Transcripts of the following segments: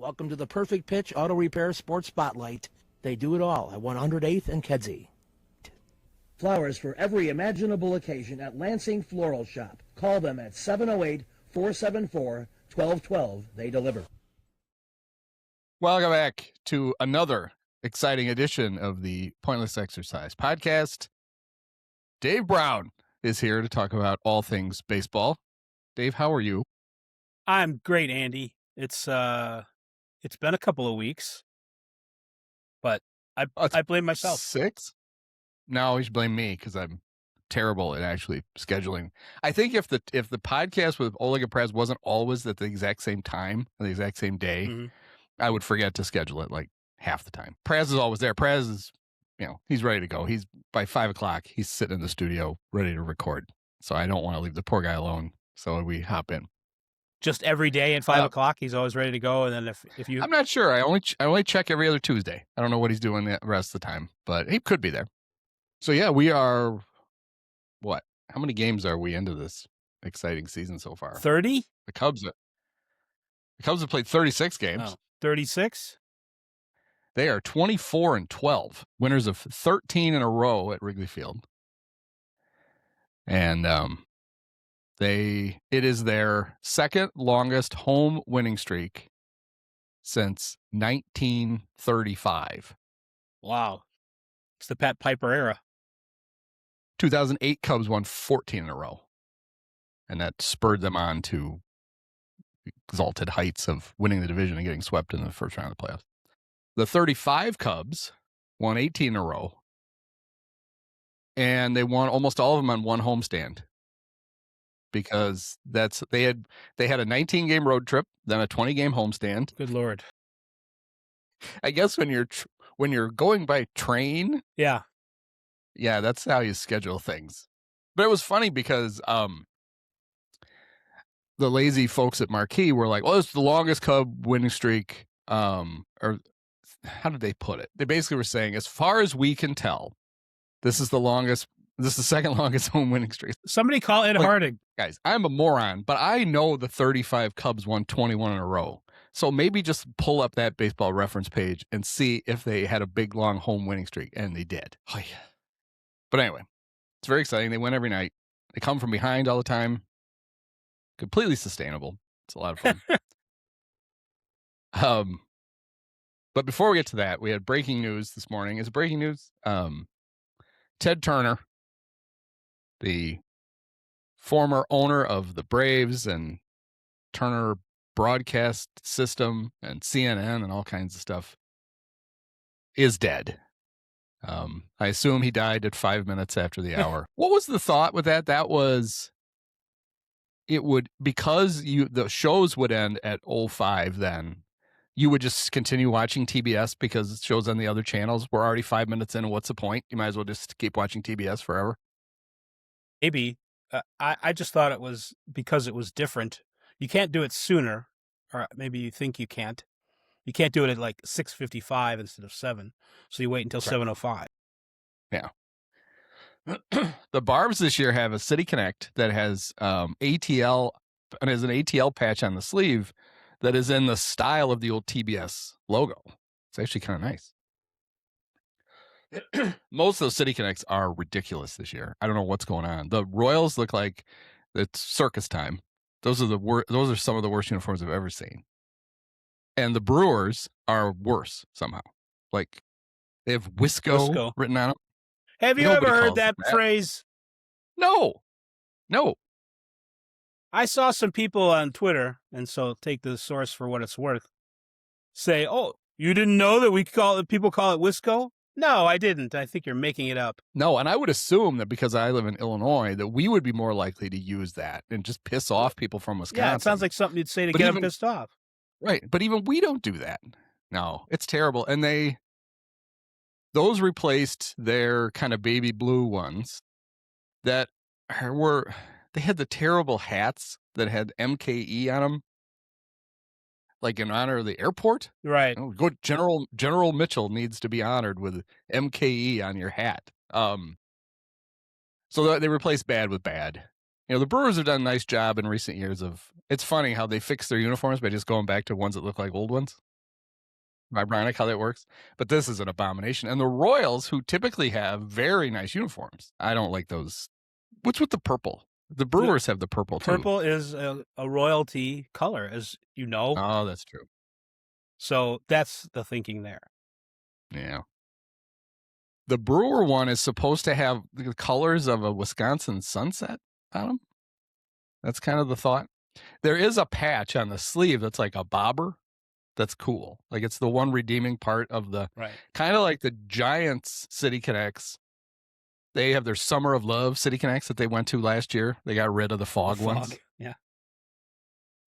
Welcome to the Perfect Pitch Auto Repair Sports Spotlight. They do it all at 108th and Kedzie. Flowers for every imaginable occasion at Lansing Floral Shop. Call them at 708-474-1212. They deliver. Welcome back to another exciting edition of the Pointless Exercise podcast. Dave Brown is here to talk about all things baseball. Dave, how are you? I'm great, Andy. It's been a couple of weeks, but I blame myself. 6? No, you should blame me because I'm terrible at actually scheduling. I think if the podcast with Oleg and Prez wasn't always at the exact same time, the exact same day, I would forget to schedule it like half the time. Prez is always there. Prez is, he's ready to go. He's by 5 o'clock. He's sitting in the studio ready to record. So I don't want to leave the poor guy alone. So we hop in. Just every day at 5 o'clock, he's always ready to go. And then if you, I'm not sure. I only check every other Tuesday. I don't know what he's doing the rest of the time, but he could be there. So yeah, we are. What? How many games are we into this exciting season so far? 30. The Cubs have played 36 games. Oh, 36. They are 24-12, winners of 13 in a row at Wrigley Field, and it is their second longest home winning streak since 1935. Wow, it's the Pat Piper era. 2008 Cubs won 14 in a row, and that spurred them on to exalted heights of winning the division and getting swept in the first round of the playoffs. The 35 Cubs won 18 in a row, and they won almost all of them on one homestand because they had a 19-game road trip, then a 20-game homestand. Good Lord. I guess when you're going by train, yeah, that's how you schedule things. But it was funny because the lazy folks at Marquee were like, "Well, it's the longest Cub winning streak." Or how did they put it? They basically were saying, as far as we can tell, this is the second longest home winning streak. Somebody call Ed Harding. Guys, I'm a moron, but I know the 35 Cubs won 21 in a row. So maybe just pull up that Baseball Reference page and see if they had a big, long home winning streak, and they did. Oh, yeah. But anyway, it's very exciting. They win every night. They come from behind all the time. Completely sustainable. It's a lot of fun. But before we get to that, we had breaking news this morning. Is it breaking news? Ted Turner, the former owner of the Braves and Turner Broadcast System and CNN and all kinds of stuff, is dead. I assume he died at 5 minutes after the hour. What was the thought with that? That was, because the shows would end at 05 then, you would just continue watching TBS because it shows on the other channels. We're already 5 minutes in, and what's the point? You might as well just keep watching TBS forever. Maybe. I just thought it was because it was different. You can't do it sooner, or maybe you think you can't. You can't do it at like 6:55 instead of 7. So you wait until 7:05. Yeah. The Barbs this year have a City Connect that has ATL, and has an ATL patch on the sleeve that is in the style of the old TBS logo. It's actually kind of nice. Most of those City Connects are ridiculous this year. I don't know what's going on. The Royals look like it's circus time. Those are some of the worst uniforms I've ever seen. And the Brewers are worse somehow. Like, they have Wisco written on them. Have you ever heard that phrase? No. I saw some people on Twitter, and so take the source for what it's worth, say, "Oh, you didn't know that people call it Wisco?" No, I didn't. I think you're making it up. No, and I would assume that because I live in Illinois, that we would be more likely to use that and just piss off people from Wisconsin. Yeah, it sounds like something you'd say to get them pissed off. Right, but even we don't do that. No, it's terrible. And those replaced their kind of baby blue ones that they had the terrible hats that had MKE on them, like in honor of the airport. Right. General Mitchell needs to be honored with MKE on your hat. So they replaced bad with bad. The Brewers have done a nice job in recent years it's funny how they fix their uniforms by just going back to ones that look like old ones. Ironic how that works. But this is an abomination. And the Royals, who typically have very nice uniforms, I don't like those. What's with the purple? The Brewers have the purple, too. Purple is a royalty color, as you know. Oh, that's true. So that's the thinking there. Yeah. The Brewer one is supposed to have the colors of a Wisconsin sunset on them. That's kind of the thought. There is a patch on the sleeve that's like a bobber. That's cool. Like it's the one redeeming part of the kind of like the Giants City Connects. They have their Summer of Love City Connects that they went to last year. They got rid of the fog ones. Yeah.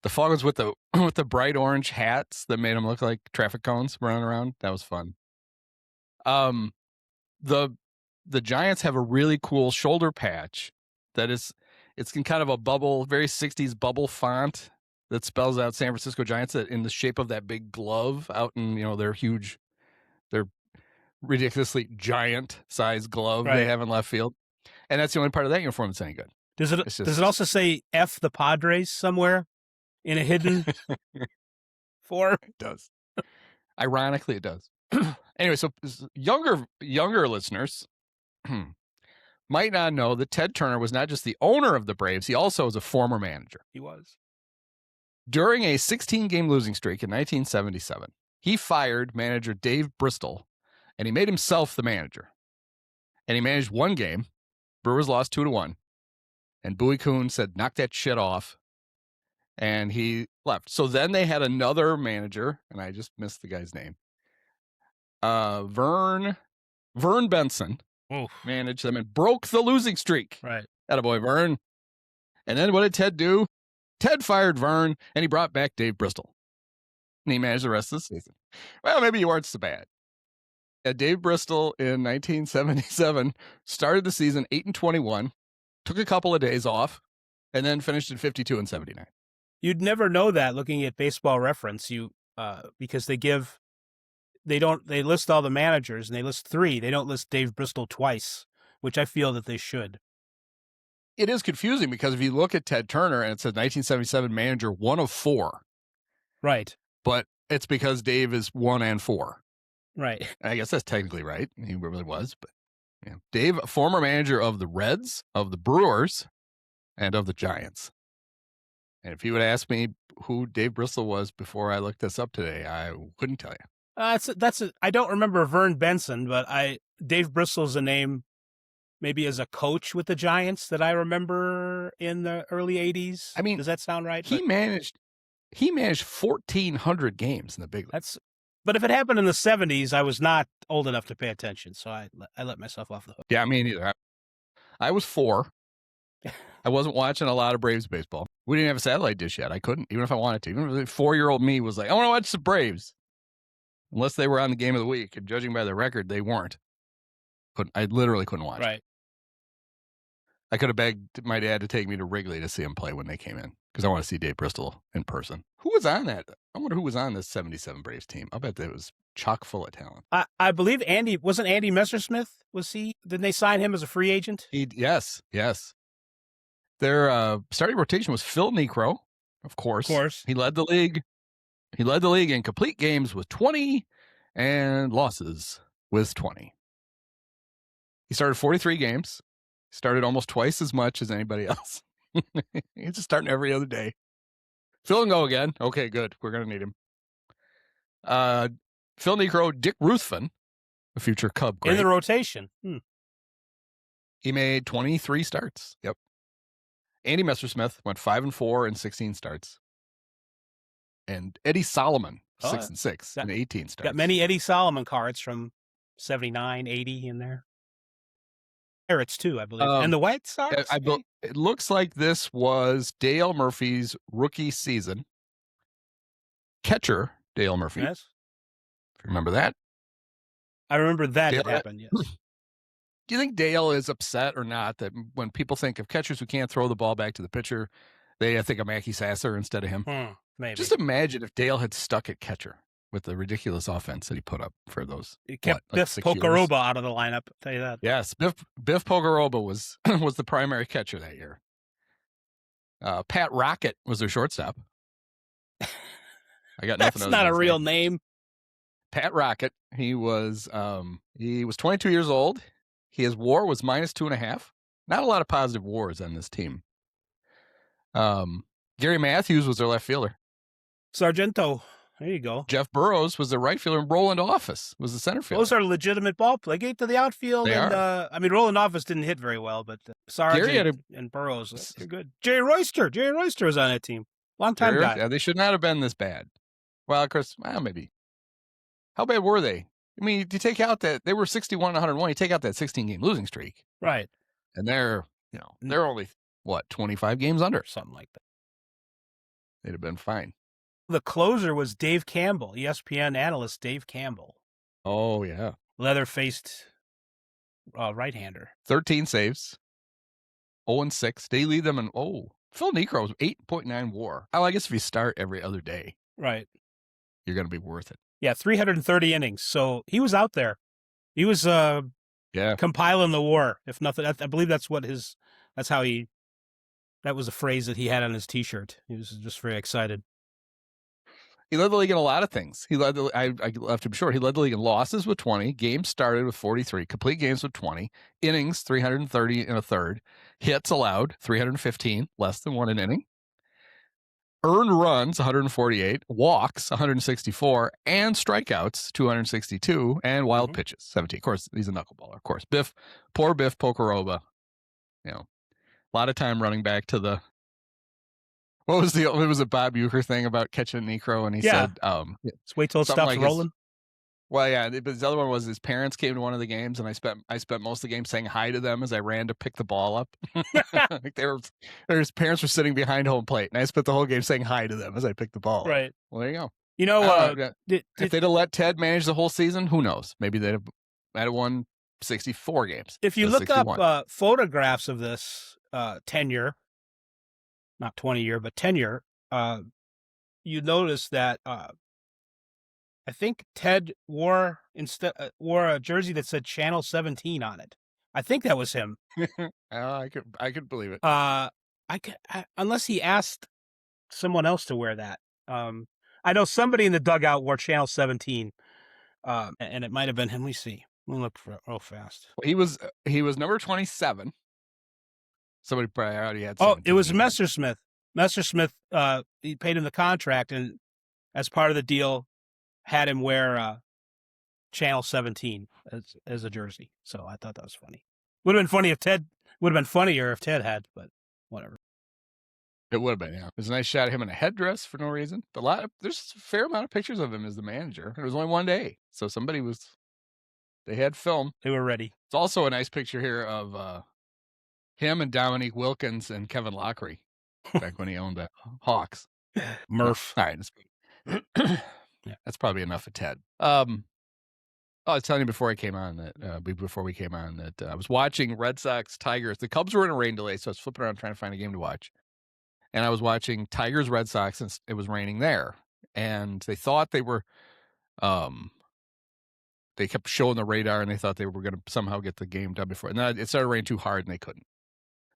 The fog was with the bright orange hats that made them look like traffic cones running around. That was fun. The Giants have a really cool shoulder patch that it's in kind of a bubble, very 60s bubble font that spells out San Francisco Giants in the shape of that big glove out in, their ridiculously giant size glove they have in left field. And that's the only part of that uniform that's any good. Does it also say F the Padres somewhere in a hidden form? It does. Ironically, it does. Anyway, so younger listeners might not know that Ted Turner was not just the owner of the Braves, he also was a former manager. He was. During a 16-game losing streak in 1977, he fired manager Dave Bristol, and he made himself the manager. And he managed one game. Brewers lost 2-1. And Bowie Kuhn said, knock that shit off. And he left. So then they had another manager, and I just missed the guy's name. Vern Benson managed them and broke the losing streak. Right. Attaboy, Vern. And then what did Ted do? Ted fired Vern, and he brought back Dave Bristol. And he managed the rest of the season. Well, maybe you weren't so bad. Dave Bristol in 1977 started the season 8-21, took a couple of days off, and then finished at 52-79. You'd never know that looking at Baseball Reference, because they list all the managers and they list 3. They don't list Dave Bristol twice, which I feel that they should. It is confusing because if you look at Ted Turner and it says 1977 manager 1 of 4. Right. But it's because Dave is 1 and 4. Right. I guess that's technically right. He really was, but yeah. Dave, former manager of the Reds, of the Brewers, and of the Giants. And if you would ask me who Dave Bristol was before I looked this up today, I couldn't tell you. I don't remember Vern Benson, but Dave Bristol's a name maybe as a coach with the Giants that I remember in the early 80s. I mean, does that sound right? He managed 1,400 games in the big leagues. But if it happened in the 70s, I was not old enough to pay attention, so I let myself off the hook. Yeah, me neither. I was 4. I wasn't watching a lot of Braves baseball. We didn't have a satellite dish yet. I couldn't, even if I wanted to. Even if 4-year-old me was like, I want to watch the Braves. Unless they were on the game of the week. And judging by the record, they weren't. I literally couldn't watch. Right. I could have begged my dad to take me to Wrigley to see him play when they came in. Because I want to see Dave Bristol in person. Who was on that? I wonder who was on this 77 Braves team. I'll bet that it was chock full of talent. I believe wasn't Andy Messersmith? Didn't they sign him as a free agent? Yes. Their starting rotation was Phil Niekro, of course. He led the league. He led the league in complete games with 20 and losses with 20. He started 43 games. He started almost twice as much as anybody else. He's just starting every other day. Phil and go again. Okay, good. We're going to need him. Phil Niekro, Dick Ruthven, a future Cub great. In the rotation. He made 23 starts. Yep. Andy Messersmith went 5-4 in 16 starts. And Eddie Solomon, 6-6 in 18 starts. Got many Eddie Solomon cards from 79, 80 in there. Pirates too, I believe. And the White Sox? It looks like this was Dale Murphy's rookie season. Catcher, Dale Murphy. Yes. If you remember that. I remember that happened, yes. Do you think Dale is upset or not that when people think of catchers who can't throw the ball back to the pitcher, they think of Mackie Sasser instead of him? Maybe. Just imagine if Dale had stuck at catcher with the ridiculous offense that he put up for those. He kept Biff Pocoroba out of the lineup, I'll tell you that. Yes, Biff Pocoroba was the primary catcher that year. Pat Rocket was their shortstop. I got nothing. That's not a real name. Pat Rocket. He was 22 years old. His WAR was -2.5. Not a lot of positive WARs on this team. Gary Matthews was their left fielder. Sargento. There you go. Jeff Burrows was the right fielder, and Roland Office was the center fielder. Those are legitimate ball play. They get to the outfield. They are. I mean, Roland Office didn't hit very well, but Sargent and Burrows, they're good. Jerry Royster was on that team. Long time guy. Yeah, they should not have been this bad. Well, of course, maybe. How bad were they? I mean, you take out that they were 61 and 101. You take out that 16-game losing streak, right? And they're only 25 games under, something like that. They'd have been fine. The closer was Dave Campbell, ESPN analyst Dave Campbell. Oh yeah, leather-faced right-hander. 13 saves, 0-6. They lead them in. Phil Niekro's 8.9 WAR. I guess if you start every other day, right, you're going to be worth it. Yeah, 330 innings. So he was out there. He was compiling the WAR. If nothing, I believe that was a phrase that he had on his T-shirt. He was just very excited. He led the league in a lot of things. I left him short. He led the league in losses with 20, games started with 43, complete games with 20, innings 330 and a third, hits allowed 315, less than one an inning, earned runs 148, walks 164, and strikeouts 262, and wild pitches 17. Of course, he's a knuckleballer. Of course, poor Biff Pocoroba. A lot of time running back to the. What was it was a Bob Uecker thing about catching Niekro, and he said, "Let's wait till it stops rolling." But his other one was his parents came to one of the games, and I spent most of the game saying hi to them as I ran to pick the ball up. Like his parents were sitting behind home plate, and I spent the whole game saying hi to them as I picked the ball. Right. Well, there you go. If they'd have let Ted manage the whole season, who knows? Maybe they'd have won 64 games. If you look up photographs of this tenure. Not 20-year, but tenure, you notice that I think Ted wore a jersey that said Channel 17 on it. I think that was him. I could believe it. Unless he asked someone else to wear that. I know somebody in the dugout wore Channel 17, and it might have been him. Let me see. Let me look for it real fast. He was number 27. Somebody probably already had. It was Messersmith. Messersmith, he paid him the contract, and as part of the deal, had him wear Channel 17 as a jersey. So I thought that was funny. Would have been funnier if Ted had, but whatever. It would have been, yeah. There's a nice shot of him in a headdress for no reason. There's a fair amount of pictures of him as the manager. It was only one day, so they had film. They were ready. It's also a nice picture here of him and Dominique Wilkins and Kevin Lockery back when he owned the Hawks. Murph. All right. Yeah, that's probably enough of Ted. I was telling you before we came on that I was watching Red Sox Tigers. The Cubs were in a rain delay, so I was flipping around trying to find a game to watch. And I was watching Tigers Red Sox, and it was raining there. And they thought they were they kept showing the radar, and they thought they were going to somehow get the game done before. And then it started raining too hard, and they couldn't.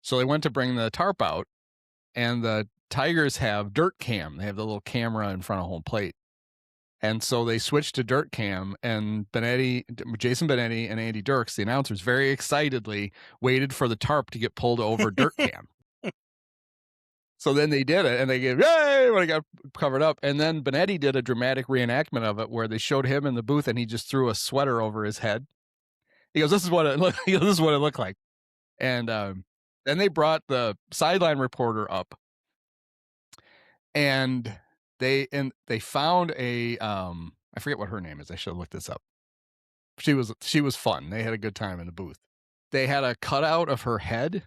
So they went to bring the tarp out, and the Tigers have dirt cam. They have the little camera in front of home plate. And so they switched to dirt cam, and Jason Benetti and Andy Dirks, the announcers, very excitedly waited for the tarp to get pulled over dirt cam. So then they did it, and they gave, yay, when it got covered up. And then Benetti did a dramatic reenactment of it where they showed him in the booth, and he just threw a sweater over his head. He goes, this is what it looked like. And then they brought the sideline reporter up, and they found a I forget what her name is. I should have looked this up. She was fun. They had a good time in the booth. They had a cutout of her head.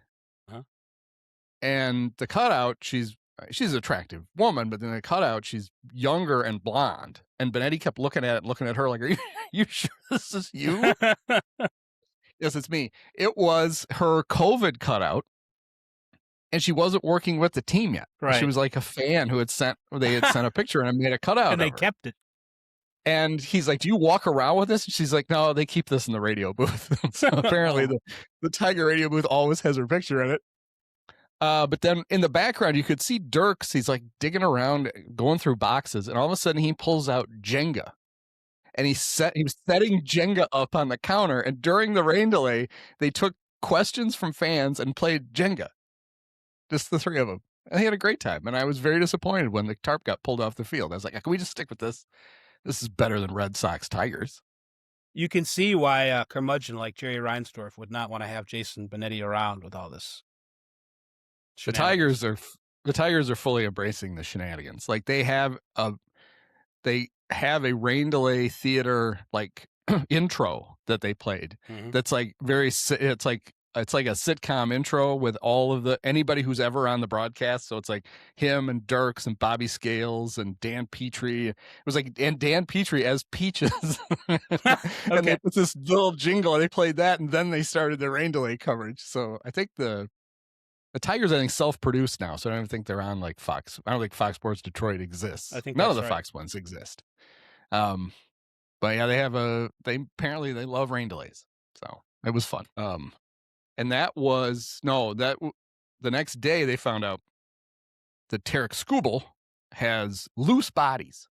And the cutout, she's an attractive woman, but then the cutout, she's younger and blonde. And Benetti kept looking at her like, are you sure this is you? Yes, it's me. It was her COVID cutout, and she wasn't working with the team yet. Right. She was like a fan they had sent a picture and made a cutout. And they kept it. And he's like, do you walk around with this? And she's like, no, they keep this in the radio booth. So apparently the Tiger radio booth always has her picture in it. But then in the background, you could see Dirks. He's like digging around, going through boxes, and all of a sudden he pulls out Jenga. and he was setting Jenga up on the counter. And during the rain delay, they took questions from fans and played Jenga. Just the three of them. And they had a great time. And I was very disappointed when the tarp got pulled off the field. I was like, can we just stick with this? This is better than Red Sox Tigers. You can see why a curmudgeon like Jerry Reinsdorf would not want to have Jason Benetti around with all this. The Tigers are fully embracing the shenanigans. Like they have a rain delay theater like intro that they played. Mhm. That's like it's like a sitcom intro with all of anybody who's ever on the broadcast. So it's like him and Dirks and Bobby Scales and Dan Petrie. It was like, and Dan Petrie as Peaches. And they put this little jingle and they played that, and then they started the rain delay coverage. So I think the Tigers, I think, self-produced now. So I don't even think they're on like Fox. I don't think Fox Sports Detroit exists. I think none of the right. Fox ones exist. But yeah, they apparently they love rain delays. So it was fun. And the next day they found out that Tarek Skubal has loose bodies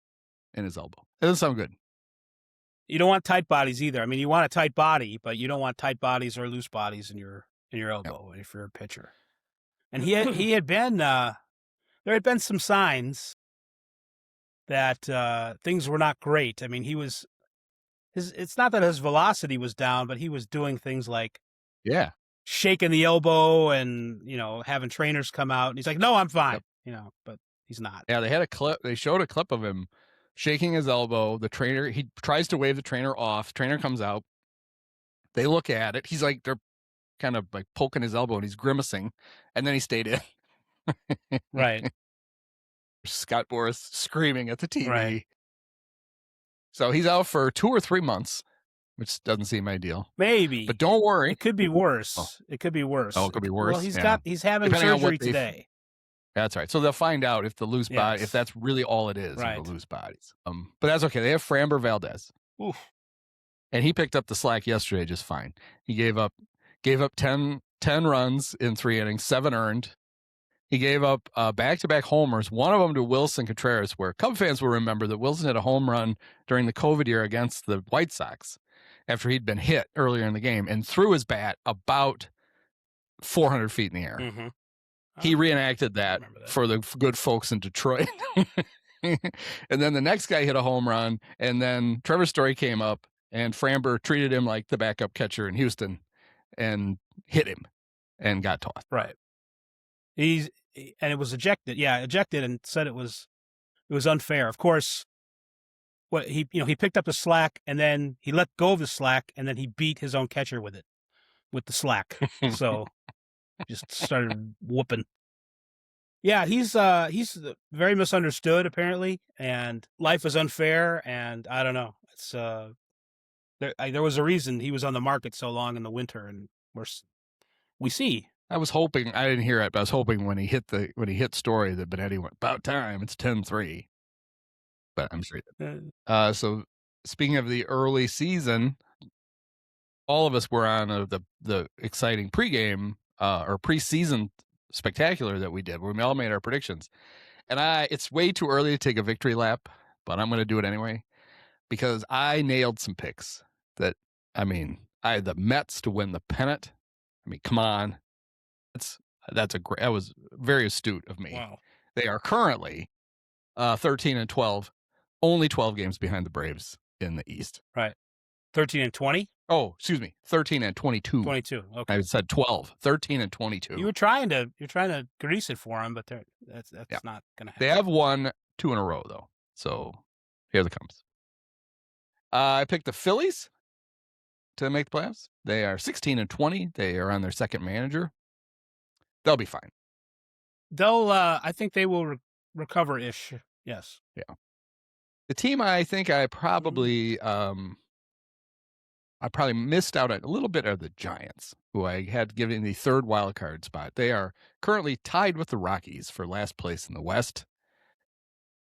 in his elbow. That doesn't sound good. You don't want tight bodies either. I mean, you want a tight body, but you don't want tight bodies or loose bodies in your elbow if you're a pitcher. And he had been there had been some signs that things were not great. I mean, it's not that his velocity was down, but he was doing things like shaking the elbow and, having trainers come out. And he's like, no, I'm fine, but he's not. Yeah, they had a clip. They showed a clip of him shaking his elbow. The trainer, he tries to wave the trainer off. Trainer comes out. They look at it. He's like, they're kind of like poking his elbow and he's grimacing. And then he stayed in. Right. Scott Boras screaming at the TV. Right. So he's out for 2 or 3 months, which doesn't seem ideal. Maybe. But don't worry. It could be worse. It could be worse. Oh, it could be worse. Well, he's having surgery today. That's right. So they'll find out if the loose body, if that's really all it is, the loose bodies. But that's okay. They have Framber Valdez. Oof. And he picked up the slack yesterday just fine. He gave up 10 runs in 3 innings, 7 earned. He gave up back-to-back homers, one of them to Wilson Contreras, where Cub fans will remember that Wilson had a home run during the COVID year against the White Sox after he'd been hit earlier in the game and threw his bat about 400 feet in the air. Mm-hmm. He reenacted that for the good folks in Detroit. And then the next guy hit a home run, and then Trevor Story came up, and Framber treated him like the backup catcher in Houston and hit him and got tossed. Right. And it was ejected. Yeah, ejected, and said it was unfair. Of course, what he picked up the slack and then he let go of the slack and then he beat his own catcher with the slack. So just started whooping. Yeah, he's very misunderstood apparently, and life is unfair, and I don't know. It's there was a reason he was on the market so long in the winter, and we see. I was hoping, I didn't hear it, but I was hoping when he hit Story that Benetti went, about time, it's 10-3. But I'm sure he did. So speaking of the early season, all of us were on the exciting pregame or preseason spectacular that we did, where we all made our predictions. And it's way too early to take a victory lap, but I'm going to do it anyway, because I nailed some picks that, I had the Mets to win the pennant. Come on. That was very astute of me. Wow. They are currently 13-12, only 12 games behind the Braves in the East. Right. 13-20? Oh, excuse me. 13-22. 22. Okay. I said 12. 13-22. You're trying to grease it for them, but that's not going to happen. They have won 2 in a row though. So here it comes. I picked the Phillies to make the playoffs. They are 16-20. They are on their second manager. They'll be fine. I think they will recover-ish. Yes. Yeah. The team I think I probably missed out a little bit of the Giants, who I had given the third wild card spot. They are currently tied with the Rockies for last place in the West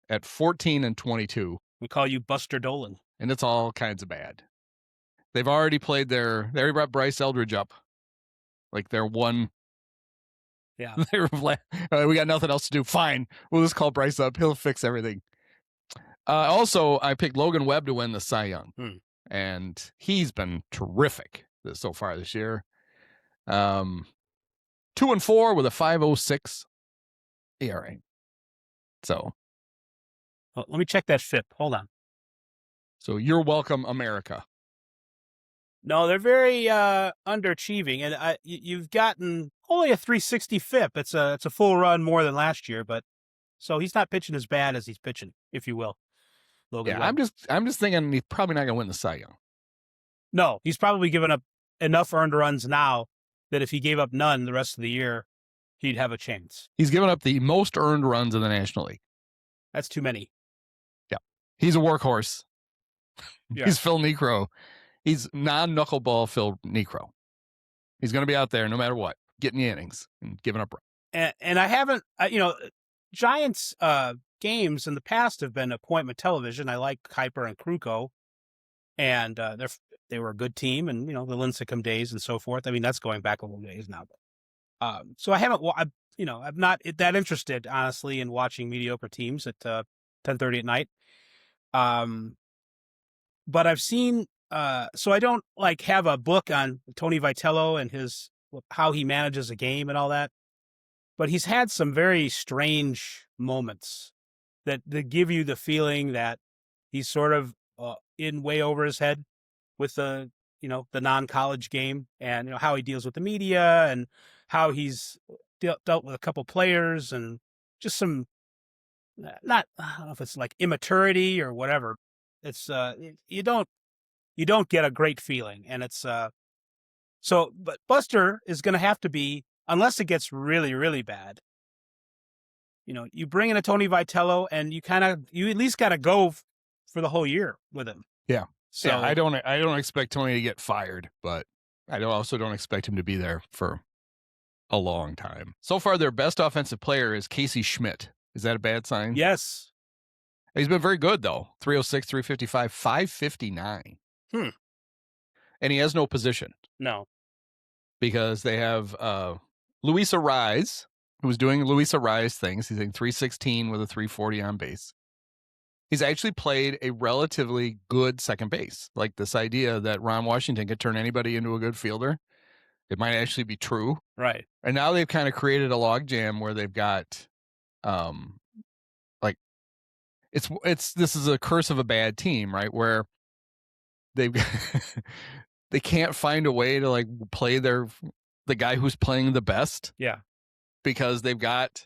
at 14-22. We call you Buster Dolan. And it's all kinds of bad. They've already played they already brought Bryce Eldridge up. Like they're one. Yeah. We got nothing else to do. Fine. We'll just call Bryce up. He'll fix everything. Also, I picked Logan Webb to win the Cy Young, and he's been terrific so far this year. 2-4 with a 5.06 ERA. So, let me check that FIP. Hold on. So you're welcome, America. No, they're very underachieving, and you've gotten only a 360 FIP. It's a full run more than last year, but so he's not pitching as bad as he's pitching, if you will. Logan Yeah, Webb. I'm just thinking he's probably not going to win the Cy Young. No, he's probably given up enough earned runs now that if he gave up none the rest of the year, he'd have a chance. He's given up the most earned runs in the National League. That's too many. Yeah, he's a workhorse. Yeah. He's Phil Niekro. He's non-knuckleball Phil Niekro. He's going to be out there no matter what, getting the innings and giving up runs. And I haven't, Giants games in the past have been appointment television. I like Kuiper and Kruko, and they were a good team, and the Lincecum days and so forth. I mean, that's going back a little days now. But, so I haven't, I'm not that interested, honestly, in watching mediocre teams at 10:30 at night. But I've seen, so I don't have a book on Tony Vitello and how he manages a game and all that. But he's had some very strange moments that give you the feeling that he's sort of in way over his head with the non-college game, and how he deals with the media and how he's dealt with a couple players, and just some I don't know if it's like immaturity or whatever. It's you don't get a great feeling, and it's but Buster is going to have to be, unless it gets really, really bad. You bring in a Tony Vitello, and you at least got to go for the whole year with him. Yeah. So yeah, I don't expect Tony to get fired, but I also don't expect him to be there for a long time. So far, their best offensive player is Casey Schmidt. Is that a bad sign? Yes. He's been very good, though. 306, 355, 559. And he has no position. No. Because they have Luis Arraez, who's doing Luis Arraez things. He's hitting 316 with a 340 on base. He's actually played a relatively good second base. Like this idea that Ron Washington could turn anybody into a good fielder, it might actually be true. Right. And now they've kind of created a logjam where they've got, this is a curse of a bad team, right? Where they can't find a way to play the guy who's playing the best. Yeah. Because they've got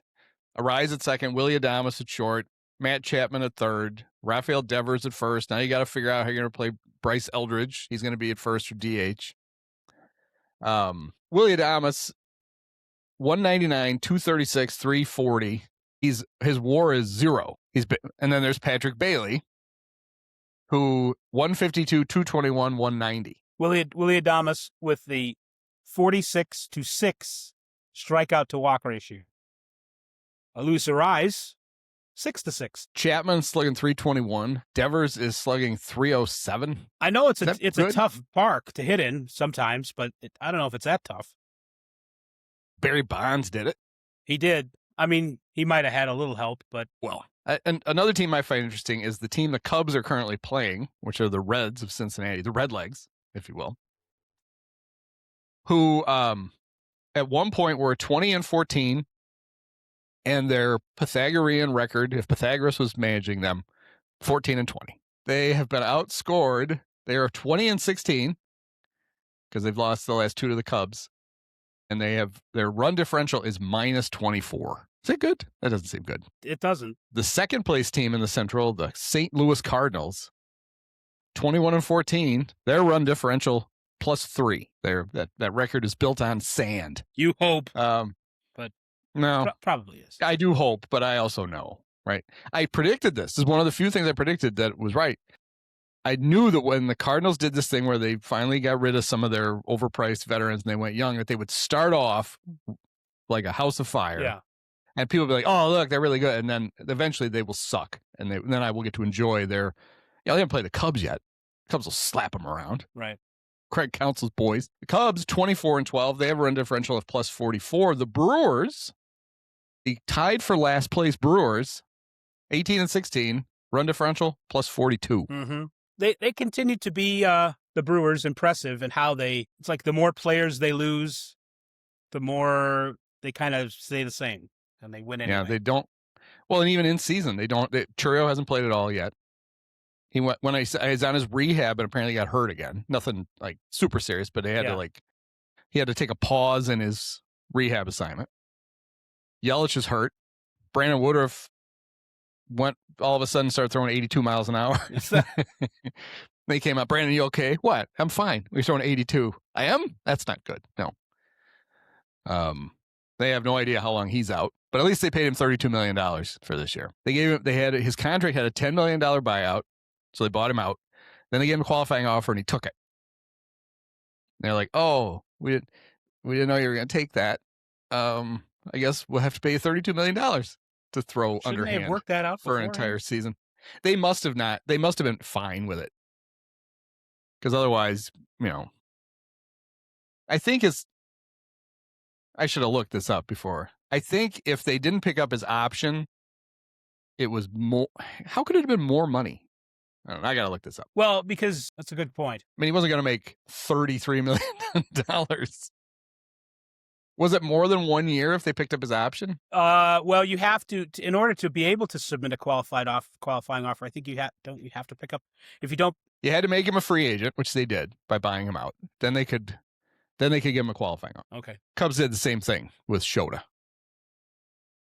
Arraez at second, Willie Adames at short, Matt Chapman at third, Rafael Devers at first. Now you got to figure out how you're going to play Bryce Eldridge. He's going to be at first or DH. Willie Adames, 199, 236, 340. His WAR is 0. And then there's Patrick Bailey, who 152, 221, 190. Willie Adames with the 46-6 strikeout to walk ratio. Luis Arraez, 6-6. Chapman's slugging 321. Devers is slugging 307. I know it's a tough park to hit in sometimes, but I don't know if it's that tough. Barry Bonds did it. He did. I mean, he might have had a little help, but and another team I find interesting is the team the Cubs are currently playing, which are the Reds of Cincinnati, the Redlegs, if you will, who at one point were 20-14. And their Pythagorean record, if Pythagoras was managing them, 14-20. They have been outscored. They are 20-16 because they've lost the last 2 to the Cubs. And their run differential is -24. Is that good? That doesn't seem good. It doesn't. The second place team in the Central, the St. Louis Cardinals, 21-14. Their run differential +3. That record is built on sand. You hope. No, probably is. I do hope, but I also know, right? I predicted this. This is one of the few things I predicted that was right. I knew that when the Cardinals did this thing where they finally got rid of some of their overpriced veterans and they went young, that they would start off like a house of fire. Yeah. And people would be like, oh, look, they're really good. And then eventually they will suck. And then I will get to enjoy they haven't played the Cubs yet. The Cubs will slap them around. Right. Craig Counsell's boys. The Cubs, 24-12. They have a run differential of +44. The Brewers, the tied for last place Brewers, 18-16. Run differential, plus 42. Mm-hmm. They continue to be the Brewers impressive in how it's like the more players they lose, the more they kind of stay the same and they win anyway. Yeah, they don't. Well, and even in season, they don't. Churio hasn't played at all yet. He went when I was on his rehab and apparently got hurt again. Nothing like super serious, but he had to take a pause in his rehab assignment. Yelich is hurt. Brandon Woodruff went all of a sudden started throwing 82 miles an hour. They came out, Brandon, you okay? What? I'm fine. We're throwing 82. I am? That's not good. No. They have no idea how long he's out, but at least they paid him $32 million for this year. His contract had a $10 million buyout, so they bought him out. Then they gave him a qualifying offer and he took it. They're like, oh, we didn't know you were going to take that. I guess we'll have to pay you $32 million to throw Shouldn't underhand. they have worked that out for an entire season. They must have not. They must have been fine with it. Because otherwise, I think I should have looked this up before. I think if they didn't pick up his option, it was more. How could it have been more money? I don't know. I got to look this up. Well, because that's a good point. I mean, he wasn't going to make $33 million. Was it more than 1 year if they picked up his option? Well, you have to in order to be able to submit a qualifying offer. I think you have to pick up. If you don't, you had to make him a free agent, which they did by buying him out. Then they could give him a qualifying offer. Okay. Cubs did the same thing with Shota.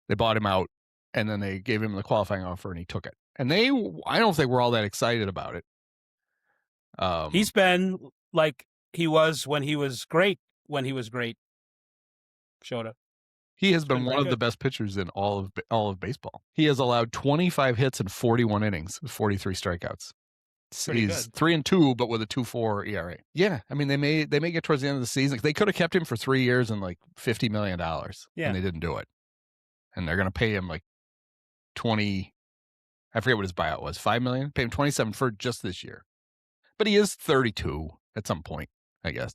They bought him out, and then they gave him the qualifying offer, and he took it. And I don't think we're all that excited about it. He's been like he was when he was great. Shota. He has been one of the best pitchers in all of baseball. He has allowed 25 hits in 41 innings with 43 strikeouts. He's 3-2, but with a 2.4 ERA. Yeah, I mean they may get towards the end of the season. They could have kept him for 3 years and like $50 million, and they didn't do it. And they're going to pay him like 20. I forget what his buyout was. $5 million. Pay him 27 for just this year. But he is 32 at some point, I guess.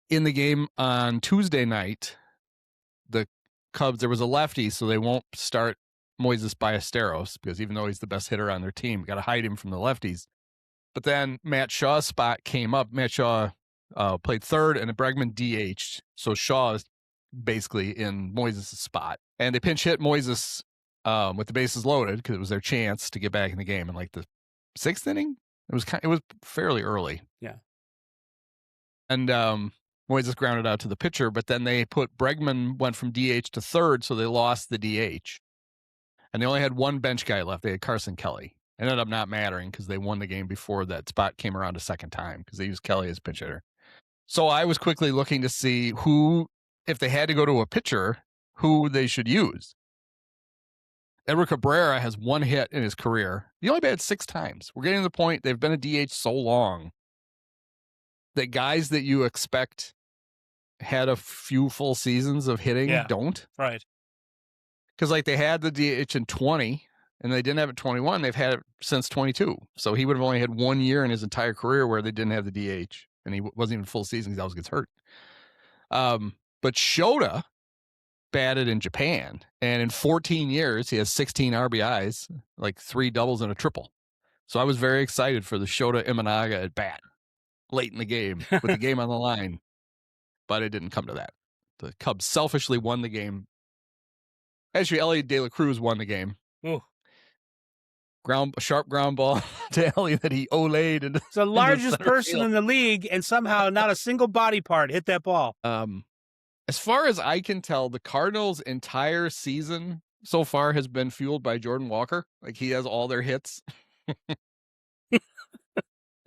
In the game on Tuesday night, the Cubs, there was a lefty, so they won't start Moises Ballesteros because even though he's the best hitter on their team, got to hide him from the lefties. But then Matt Shaw's spot came up. Matt Shaw played third, and Bregman DH'd. So Shaw is basically in Moises' spot. And they pinch hit Moises with the bases loaded because it was their chance to get back in the game in like the 6th inning. It was fairly early. Yeah. And Moises grounded out to the pitcher, but then Bregman went from DH to third, so they lost the DH. And they only had one bench guy left. They had Carson Kelly. It ended up not mattering because they won the game before that spot came around a second time because they used Kelly as pinch hitter. So I was quickly looking to see who, if they had to go to a pitcher, who they should use. Edward Cabrera has 1 hit in his career. He only batted 6 times. We're getting to the point they've been a DH so long that guys that you expect had a few full seasons of hitting don't. Right. Because like they had the DH in 20 and they didn't have it 21. They've had it since 22. So he would have only had 1 year in his entire career where they didn't have the DH and he wasn't even full season because he always gets hurt. But Shota batted in Japan, and in 14 years, he has 16 RBIs, like 3 doubles and a triple. So I was very excited for the Shota Imanaga at bat late in the game with the game on the line, but it didn't come to that. The Cubs selfishly won the game. Actually, Elliot De La Cruz won the game. Ooh. A sharp ground ball to Elliot that he olayed. It's the largest person in the league, and somehow not a single body part hit that ball. As far as I can tell, the Cardinals' entire season so far has been fueled by Jordan Walker. Like he has all their hits.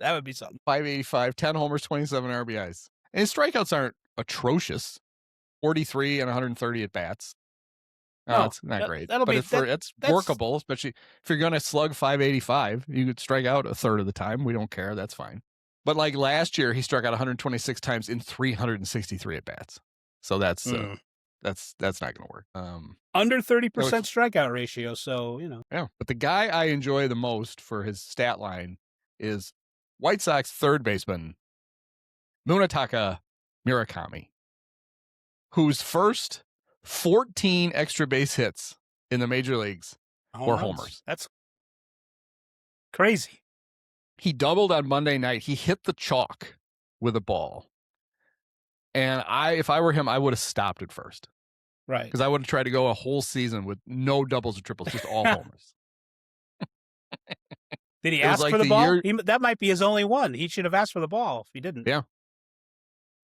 That would be something. 585, 10 homers, 27 RBIs. And his strikeouts aren't atrocious. 43 and 130 at bats. No, it's not great. But it's workable, especially if you're going to slug 585. You could strike out a third of the time. We don't care. That's fine. But like last year, he struck out 126 times in 363 at bats. So that's not going to work. Under 30% strikeout ratio. So, Yeah. But the guy I enjoy the most for his stat line is White Sox third baseman Munetaka Murakami, whose first 14 extra base hits in the major leagues or homers. That's crazy. He doubled on Monday night. He hit the chalk with a ball. And if I were him, I would have stopped at first. Right. Because I would have tried to go a whole season with no doubles or triples, just all homers. Did he ask for the ball? That might be his only one. He should have asked for the ball if he didn't. Yeah.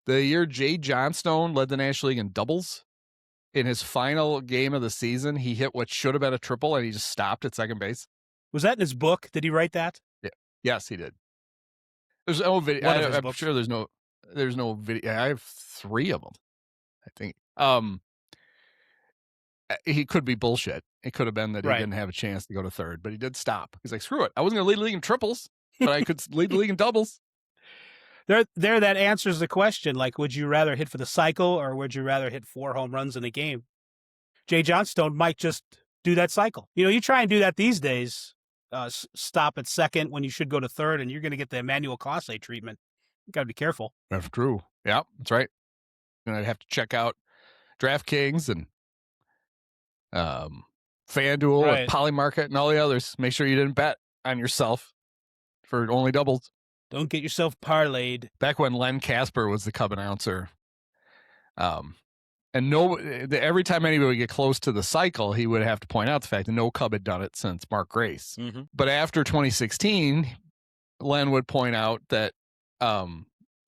The year Jay Johnstone led the National League in doubles, in his final game of the season, he hit what should have been a triple, and he just stopped at second base. Was that in his book? Did he write that? Yeah. Yes, he did. There's no video. I'm sure there's no video. I have 3 of them, I think. He could be bullshit. It could have been that he didn't have a chance to go to third, but he did stop. He's like, screw it. I wasn't going to lead the league in triples, but I could lead the league in doubles. There, that answers the question. Like, would you rather hit for the cycle or would you rather hit 4 home runs in a game? Jay Johnstone might just do that cycle. You try and do that these days. Stop at second when you should go to third, and you're going to get the Emmanuel Clase treatment. You got to be careful. That's true. Yeah, that's right. And I'd have to check out DraftKings and FanDuel and Polymarket and all the others. Make sure you didn't bet on yourself for only doubles. Don't get yourself parlayed. Back when Len Casper was the Cub announcer, and every time anybody would get close to the cycle, he would have to point out the fact that no Cub had done it since Mark Grace. Mm-hmm. But after 2016, Len would point out that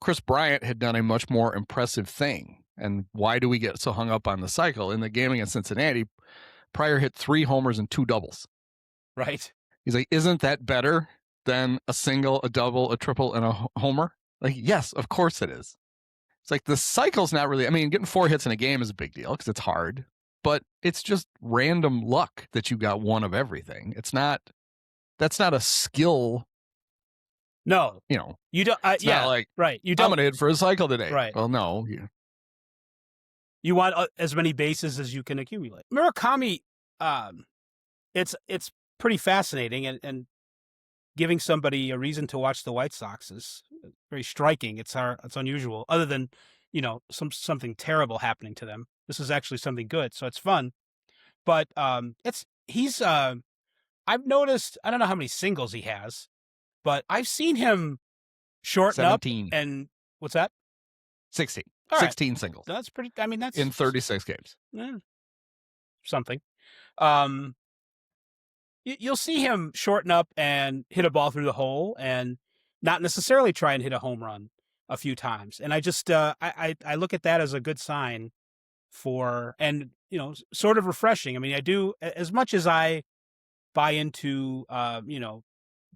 Chris Bryant had done a much more impressive thing. And why do we get so hung up on the cycle? In the game against Cincinnati, Pryor hit 3 homers and 2 doubles. Right. He's like, isn't that better than a single, a double, a triple, and a homer? Like, yes, of course it is. It's like the cycle's not really, getting 4 hits in a game is a big deal because it's hard, but it's just random luck that you got one of everything. That's not a skill. No. You don't, it's not like, right. You don't, I'm going to hit for a cycle today. Right. Well, no. You want as many bases as you can accumulate. Murakami, it's pretty fascinating, and giving somebody a reason to watch the White Sox is very striking. It's unusual. Other than something terrible happening to them, this is actually something good, so it's fun. But I've noticed, I don't know how many singles he has, but I've seen him shorten 17. up and what's that? 16. All 16 singles. That's pretty. That's in 36 games. Something. You'll see him shorten up and hit a ball through the hole, and not necessarily try and hit a home run a few times. And I just I look at that as a good sign for, and sort of refreshing. I do, as much as I buy into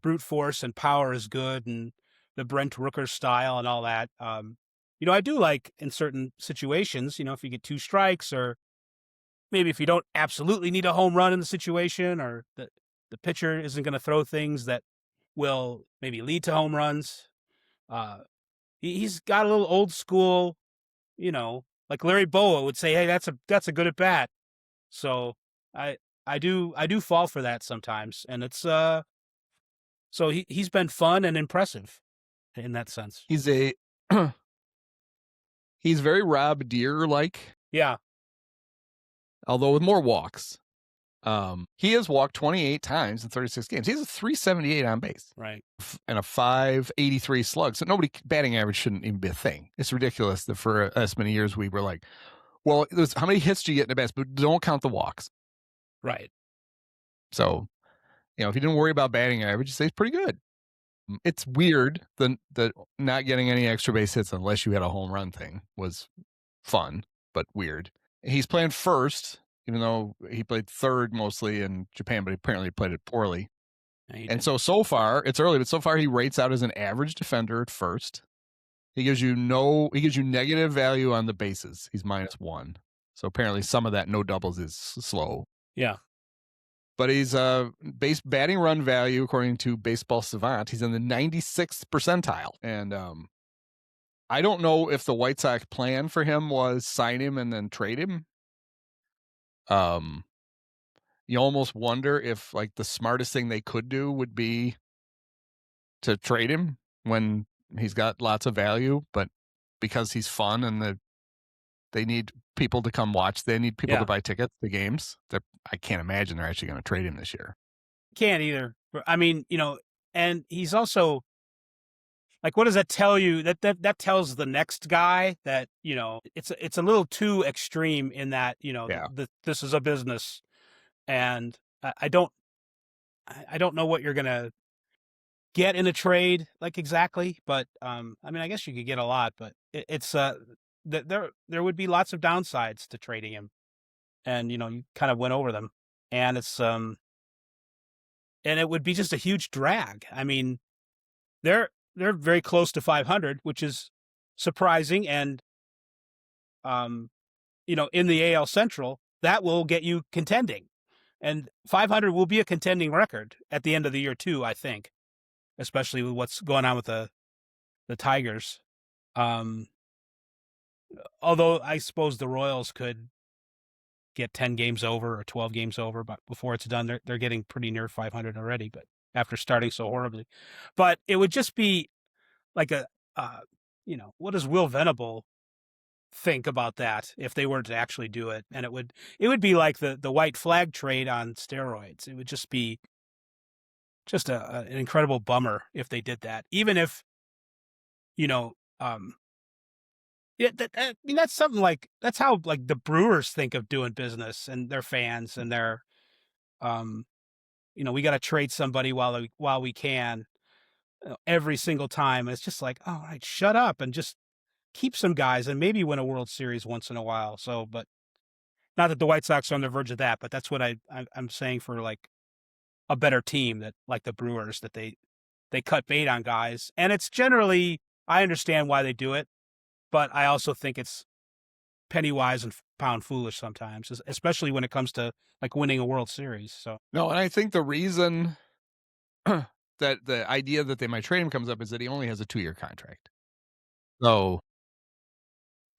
brute force and power is good, and the Brent Rooker style and all that. I do like in certain situations, if you get 2 strikes, or maybe if you don't absolutely need a home run in the situation, or the pitcher isn't going to throw things that will maybe lead to home runs. He's got a little old school, like Larry Bowa would say, hey, that's a good at bat. So I do fall for that sometimes. And it's, so he's been fun and impressive in that sense. He's very Rob Deere-like. Yeah. Although with more walks. He has walked 28 times in 36 games. He has a 378 on base. Right. And a 583 slug. So batting average shouldn't even be a thing. It's ridiculous that for as many years we were like, well, how many hits do you get in a base? But don't count the walks. Right. So, if you didn't worry about batting average, you say it's pretty good. It's weird. The not getting any extra base hits unless you had a home run thing was fun, but weird. He's playing first, even though he played third mostly in Japan, but apparently played it poorly. And so far, it's early, but so far he rates out as an average defender at first. He gives you negative value on the bases. He's -1. So apparently some of that no doubles is slow. Yeah. But he's base batting run value, according to Baseball Savant, he's in the 96th percentile. And I don't know if the White Sox plan for him was sign him and then trade him. You almost wonder if like the smartest thing they could do would be to trade him when he's got lots of value, but because he's fun and they need people to come watch, they need people to buy tickets to games. I can't imagine they're actually going to trade him this year. Can't either. I mean, and he's also like, what does that tell you? That tells the next guy that, it's a little too extreme in that, Yeah. this is a business, and I don't know what you're gonna get in a trade like exactly, but I mean, I guess you could get a lot, but it's there would be lots of downsides to trading him, and you kind of went over them, and it's and it would be just a huge drag. I mean, they're very close to 500, which is surprising, and in the AL Central, that will get you contending, and 500 will be a contending record at the end of the year too, I think, especially with what's going on with the Tigers. Although I suppose the Royals could get 10 games over or 12 games over, but before it's done, they're getting pretty near 500 already, but after starting so horribly. But it would just be like what does Will Venable think about that if they were to actually do it? And it would be like the white flag trade on steroids. It would just be an incredible bummer if they did that, even if, I mean, that's something like, that's how like the Brewers think of doing business and their fans and their, we got to trade somebody while we can, every single time. It's just like, all right, shut up and just keep some guys and maybe win a World Series once in a while. So, but not that the White Sox are on the verge of that, but that's what I'm saying for like a better team, that like the Brewers, that they cut bait on guys. And it's generally, I understand why they do it, but I also think it's penny wise and pound foolish sometimes, especially when it comes to like winning a World Series. So no, and I think the reason that the idea that they might trade him comes up is that he only has a 2-year contract. So,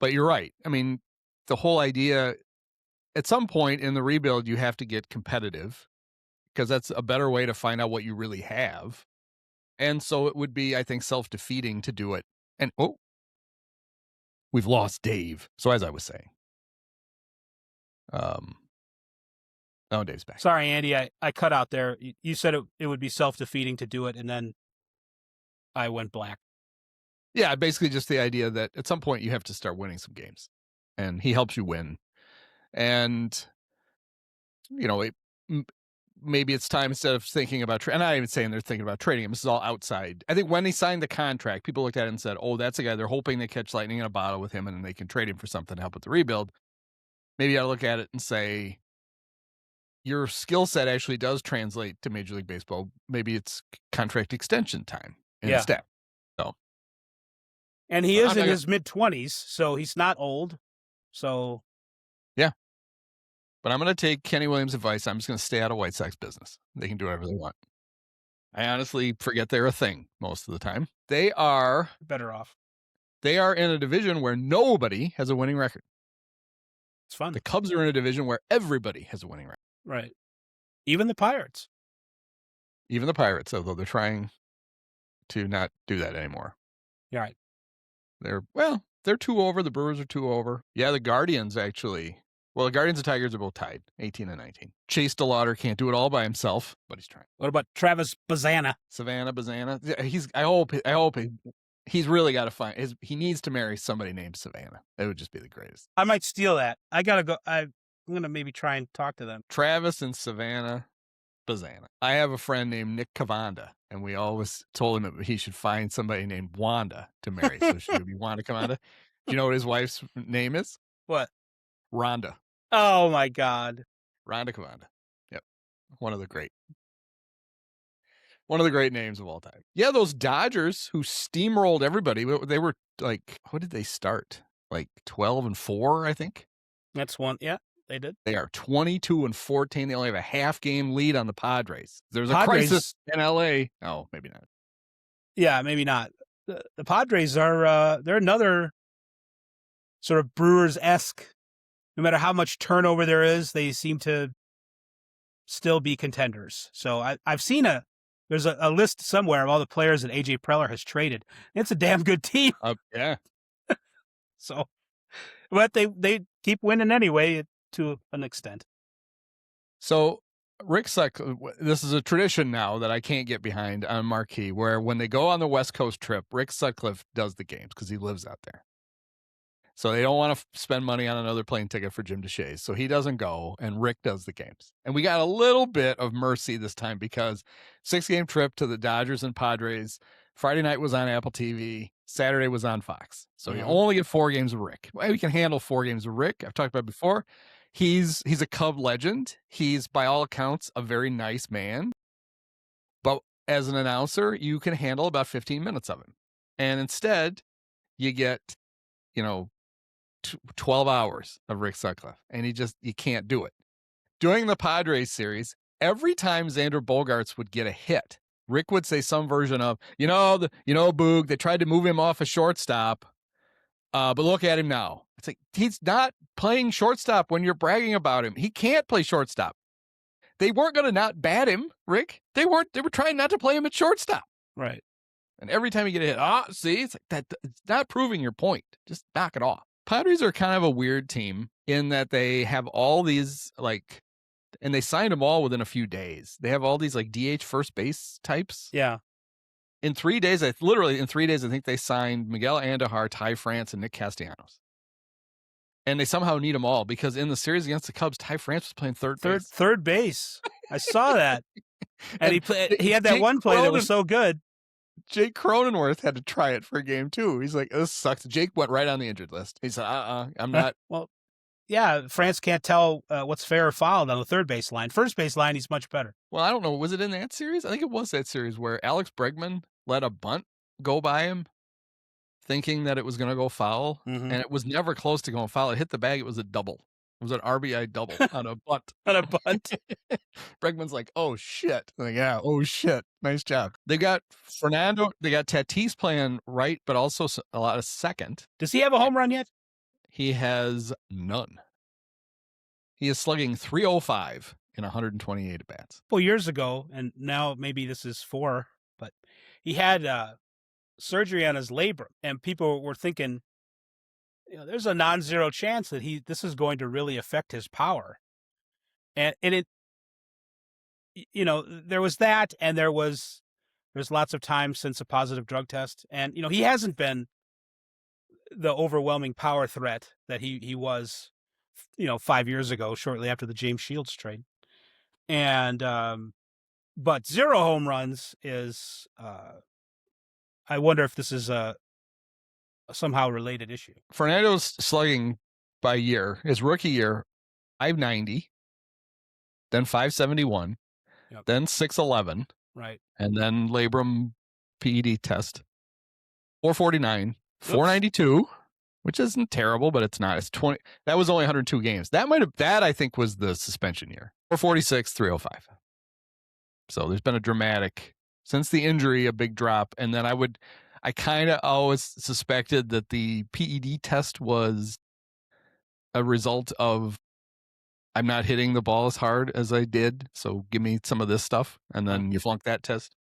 but you're right. I mean, the whole idea, at some point in the rebuild, you have to get competitive, because that's a better way to find out what you really have. And so it would be, I think, self-defeating to do it. And we've lost Dave. So as I was saying, Dave's back. Sorry, Andy, I cut out there. You said it would be self-defeating to do it, and then I went black. Yeah, basically just the idea that at some point you have to start winning some games, and he helps you win. And, maybe it's time, instead of thinking about, and I'm not even saying they're thinking about trading him. This is all outside. I think when he signed the contract, people looked at it and said, oh, that's a guy they're hoping they catch lightning in a bottle with him, and then they can trade him for something to help with the rebuild. Maybe you got to look at it and say, your skill set actually does translate to Major League Baseball. Maybe it's contract extension time instead. So, and he is in his mid-20s, so he's not old. So, yeah. But I'm going to take Kenny Williams' advice. I'm just going to stay out of White Sox business. They can do whatever they want. I honestly forget they're a thing most of the time. They are better off. They are in a division where nobody has a winning record. It's fun. The Cubs are in a division where everybody has a winning record. Right. Even the Pirates. Although they're trying to not do that anymore. Yeah, right. They're 2 over. The Brewers are 2 over. Yeah, the Guardians actually. Well, the Guardians and Tigers are both tied, 18 and 19. Chase DeLauder can't do it all by himself, but he's trying. What about Travis Bazana? I hope he's really got to find he needs to marry somebody named Savannah. That would just be the greatest. I might steal that. I gotta go. I'm gonna maybe try and talk to them. Travis and Savannah Bazana. I have a friend named Nick Cavanda, and we always told him that he should find somebody named Wanda to marry. So should it be Wanda Cavanda? Do you know what his wife's name is? What? Rhonda. Oh my God. Rhonda Cavanda. Yep. One of the great names of all time. Yeah, those Dodgers who steamrolled everybody. They were like, what did they start? Like 12-4, I think. That's one. Yeah, they did. They are 22-14. They only have a half game lead on the Padres. There's a crisis in LA. Oh, maybe not. Yeah, maybe not. The Padres are they're another sort of Brewers-esque. No matter how much turnover there is, they seem to still be contenders. So I've seen there's a list somewhere of all the players that AJ Preller has traded. It's a damn good team. Yeah. So, but they keep winning anyway to an extent. So Rick Sutcliffe, this is a tradition now that I can't get behind on Marquee, where when they go on the West Coast trip, Rick Sutcliffe does the games because he lives out there. So they don't want to spend money on another plane ticket for Jim DeShays. So he doesn't go, and Rick does the games. And we got a little bit of mercy this time because 6-game trip to the Dodgers and Padres. Friday night was on Apple TV. Saturday was on Fox. So you only get 4 games of Rick. Well, we can handle 4 games of Rick. I've talked about it before. He's a Cub legend. He's, by all accounts, a very nice man. But as an announcer, you can handle about 15 minutes of him. And instead, you get, 12 hours of Rick Sutcliffe, and you can't do it. During the Padres series, every time Xander Bogaerts would get a hit, Rick would say some version of, Boog, they tried to move him off a shortstop, but look at him now. It's like, he's not playing shortstop when you're bragging about him. He can't play shortstop. They weren't going to not bat him, Rick. They were trying not to play him at shortstop. Right. And every time you get a hit, see, it's like that. It's not proving your point. Just knock it off. Padres are kind of a weird team in that they have all these and they signed them all within a few days. They have all these DH first base types. Yeah. In 3 days, I think they signed Miguel Andujar, Ty France, and Nick Castellanos. And they somehow need them all because in the series against the Cubs, Ty France was playing third base. Third base. I saw that. And he had that one play that was so good. Jake Cronenworth had to try it for a game too. He's like, this sucks. Jake went right on the injured list. He said, I'm not. Well, yeah, France can't tell what's fair or foul on the third base line. First base line, he's much better. Well, I don't know. Was it in that series? I think it was that series where Alex Bregman let a bunt go by him, thinking that it was going to go foul, and it was never close to going foul. It hit the bag. It was a double. It was an RBI double on a bunt. On a bunt. Bregman's like, oh, shit. Like, yeah, oh, shit. Nice job. They got Fernando. They got Tatis playing right, but also a lot of second. Does he have a home run yet? He has none. He is slugging .305 in 128 at-bats. Well, years ago, and now maybe this is 4, but he had surgery on his labrum, and people were thinking, there's a non-zero chance that this is going to really affect his power. And it, there was that, and there's lots of time since a positive drug test. And, he hasn't been the overwhelming power threat that he was, 5 years ago, shortly after the James Shields trade. And, but 0 home runs is, I wonder if this is a somehow related issue. Fernando's slugging by year, his rookie year, 590, then 571, then 611, right, and then labrum PED test, 449, 492, which isn't terrible, but it's not. It's 20. That was only 102 games. That I think was the suspension year. 446, 305. So there's been a dramatic, since the injury, a big drop, and then I kind of always suspected that the PED test was a result of I'm not hitting the ball as hard as I did, so give me some of this stuff, and then you flunk that test.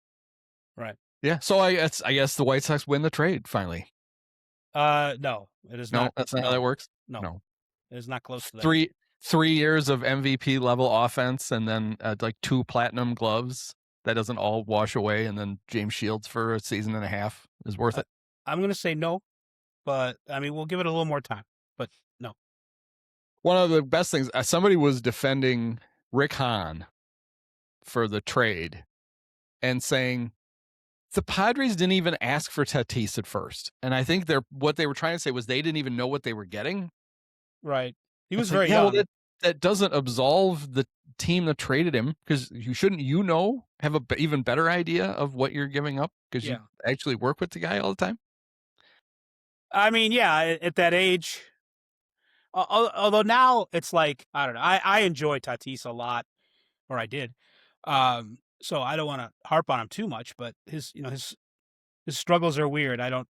Right. Yeah, so I guess the White Sox win the trade finally. No, it is not. No, that's not how that works? No. It is not close to that. 3 years of MVP level offense and then 2 platinum gloves. That doesn't all wash away, and then James Shields for a season and a half is worth it. I'm going to say no, but we'll give it a little more time, but no. One of the best things, somebody was defending Rick Hahn for the trade and saying the Padres didn't even ask for Tatis at first. And I think what they were trying to say was they didn't even know what they were getting. Right. He was very young. Well, that doesn't absolve the team that traded him, because you shouldn't, have a even better idea of what you're giving up because you actually work with the guy all the time. At that age, although now it's like, I don't know, I enjoy Tatis a lot, or I did. So I don't want to harp on him too much, but his struggles are weird. I don't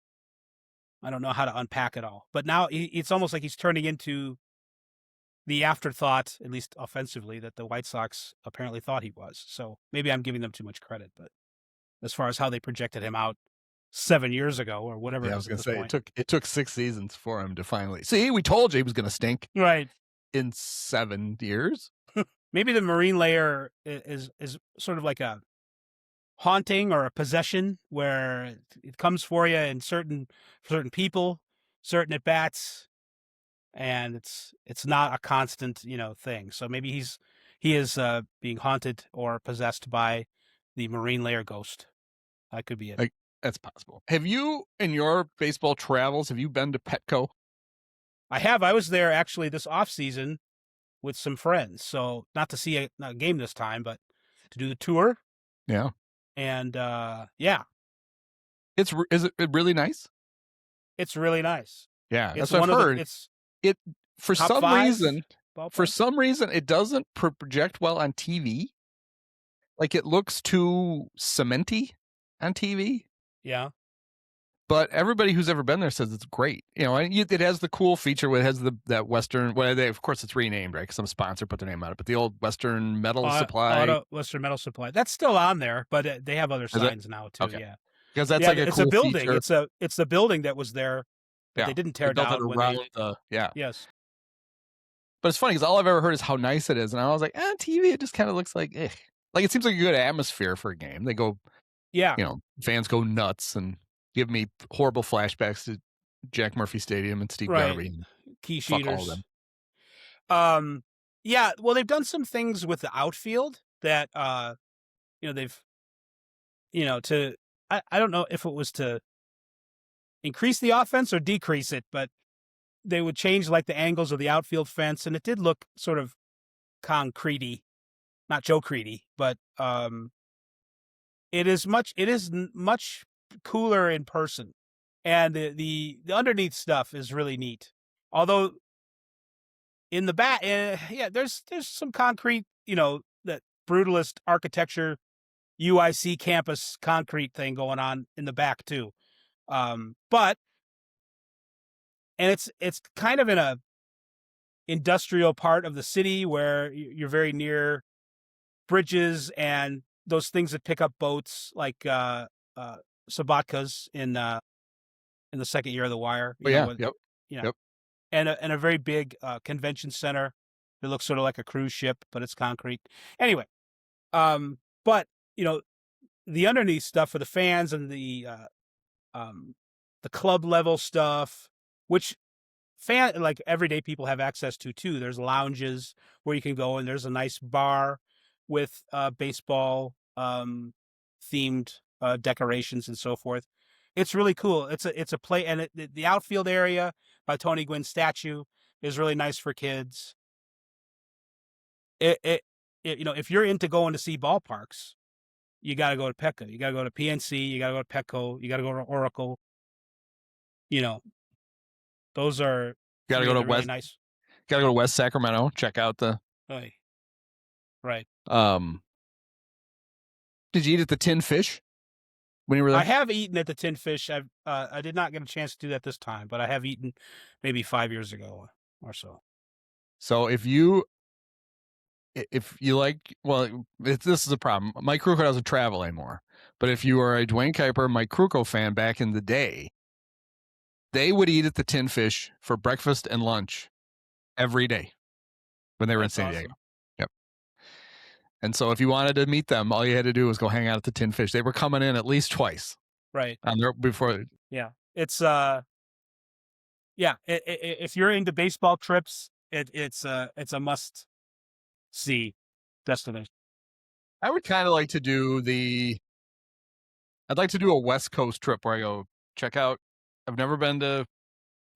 know how to unpack it all, but now it's almost like he's turning into the afterthought, at least offensively, that the White Sox apparently thought he was. So maybe I'm giving them too much credit, but as far as how they projected him out 7 years ago or whatever. Yeah, I was going to say, it took 6 seasons for him to finally see. We told you he was going to stink. Right. In 7 years. maybe the marine layer is sort of like a haunting or a possession where it comes for you in certain people, certain at bats, and it's not a constant thing. So maybe he is being haunted or possessed by the marine layer ghost. That could be it. Like, that's possible. Have you, in your baseball travels, have you been to Petco? I have. I was there actually this off season with some friends. So not to see a game this time, but to do the tour. Yeah. And yeah, Is it really nice? it's really nice. Yeah, It's that's what I've heard. It's for top some five reason, ballpark? it doesn't project well on TV. Like, it looks too cementy on TV. Yeah. But everybody who's ever been there says it's great. And it has the cool feature where it has that Western. Well, of course, it's renamed, right? Because some sponsor put their name on it. But the old Western Metal Supply. Western Metal Supply. That's still on there, but they have other signs now too. Okay. Yeah, because that's like a it's cool a building. feature. It's the building that was there, but they didn't tear built down it when around they. yeah. Yes. But it's funny because all I've ever heard is how nice it is, and I was like, TV, it just kind of looks like, like it seems like a good atmosphere for a game. They go, Yeah. Fans go nuts and give me horrible flashbacks to Jack Murphy Stadium and Steve Garvey. Key Fuck all of sheeters. them. Yeah. Well, they've done some things with the outfield that they've to I don't know if it was to increase the offense or decrease it, but they would change like the angles of the outfield fence, and it did look sort of concretey, not Joe Creedy, but it is much cooler in person, and the underneath stuff is really neat. Although in the back, there's some concrete, that brutalist architecture, UIC campus concrete thing going on in the back too. But it's kind of in a industrial part of the city where you're very near bridges and those things that pick up boats, like Sabatkas in the second year of The Wire. Yep. And a very big convention center that looks sort of like a cruise ship, but it's concrete. Anyway, but the underneath stuff for the fans and the club level stuff, which like everyday people have access to too. There's lounges where you can go, and there's a nice bar with baseball themed decorations and so forth. It's really cool. It's a play, and the outfield area by Tony Gwynn's statue is really nice for kids. If you're into going to see ballparks, you got to go to Petco. You got to go to PNC. You got to go to Petco. You got to go to Oracle. Those are got to go to really West. Nice. Got to go to West Sacramento. Check out the. Right. Did you eat at the Tin Fish when you were there? I have eaten at the Tin Fish. I did not get a chance to do that this time, but I have eaten maybe 5 years ago or so. So if you like, well, this is a problem. Mike Krukow doesn't travel anymore. But if you are a Dwayne Kuiper, Mike Krukow fan back in the day, they would eat at the Tin Fish for breakfast and lunch every day when they were in San Diego. Yep. And so if you wanted to meet them, all you had to do was go hang out at the Tin Fish. They were coming in at least twice. Right. Before. Yeah. It's if you're into baseball trips, it's a must see destination. I would kind of like to do I'd like to do a West Coast trip where I go check out. I've never been to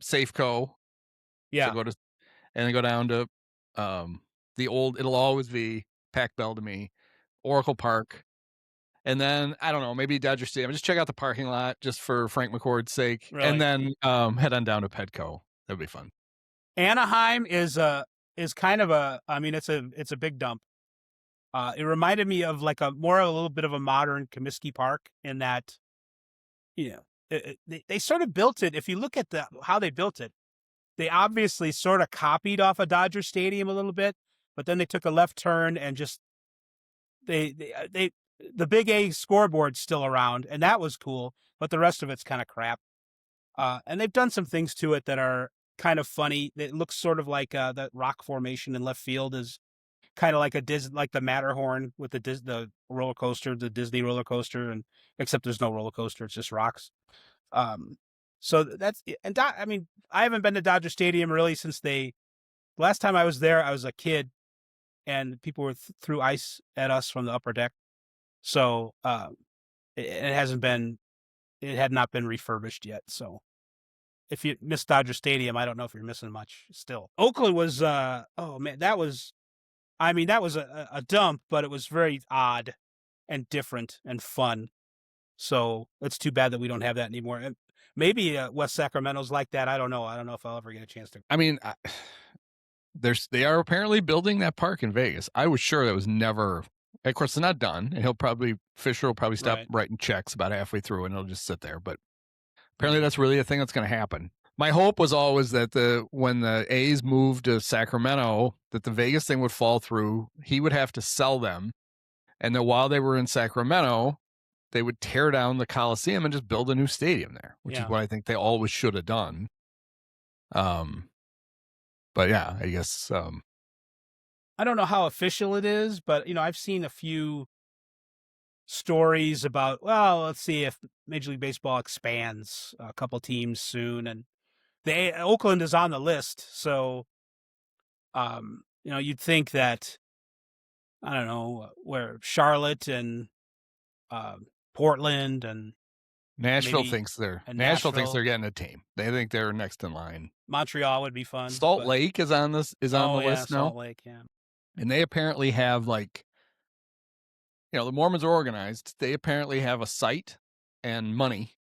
Safeco. Yeah. So and then go down to the old, it'll always be Pac Bell to me, Oracle Park. And then, I don't know, maybe Dodger Stadium. Just check out the parking lot just for Frank McCord's sake. Really? And then head on down to Petco. That'd be fun. Anaheim is kind of it's a big dump. It reminded me of like a little bit of a modern Comiskey Park in that, they sort of built it. If you look at how they built it, they obviously sort of copied off a Dodger Stadium a little bit, but then they took a left turn and just the big A scoreboard's still around, and that was cool, but the rest of it's kind of crap. And they've done some things to it that are kind of funny. It looks sort of like that rock formation in left field is kind of like like the Matterhorn with the roller coaster, the Disney roller coaster, and except there's no roller coaster, it's just rocks. So that's and I mean, I haven't been to Dodger Stadium really since last time I was there, I was a kid, and people were threw ice at us from the upper deck. So it had not been refurbished yet. So if you miss Dodger Stadium, I don't know if you're missing much still. Oakland was, oh man, that was a dump, but it was very odd and different and fun. So it's too bad that we don't have that anymore. And maybe West Sacramento's like that. I don't know. I don't know if I'll ever get a chance to. I mean, they are apparently building that park in Vegas. I was sure that was never. Of course, it's not done, and Fisher will probably stop writing checks about halfway through, and it'll just sit there. But apparently, that's really a thing that's going to happen. My hope was always that when the A's moved to Sacramento, that the Vegas thing would fall through. He would have to sell them, and that while they were in Sacramento, they would tear down the Coliseum and just build a new stadium there, which is what I think they always should have done. But yeah, I guess. I don't know how official it is, but I've seen a few stories about, well, let's see if Major League Baseball expands a couple teams soon, and Oakland is on the list. So, you'd think that, I don't know, where Charlotte and Portland and Nashville thinks they're getting a team. They think they're next in line. Montreal would be fun. Salt Lake is on the list now. Salt Lake, yeah. And they apparently have the Mormons are organized. They apparently have a site and money,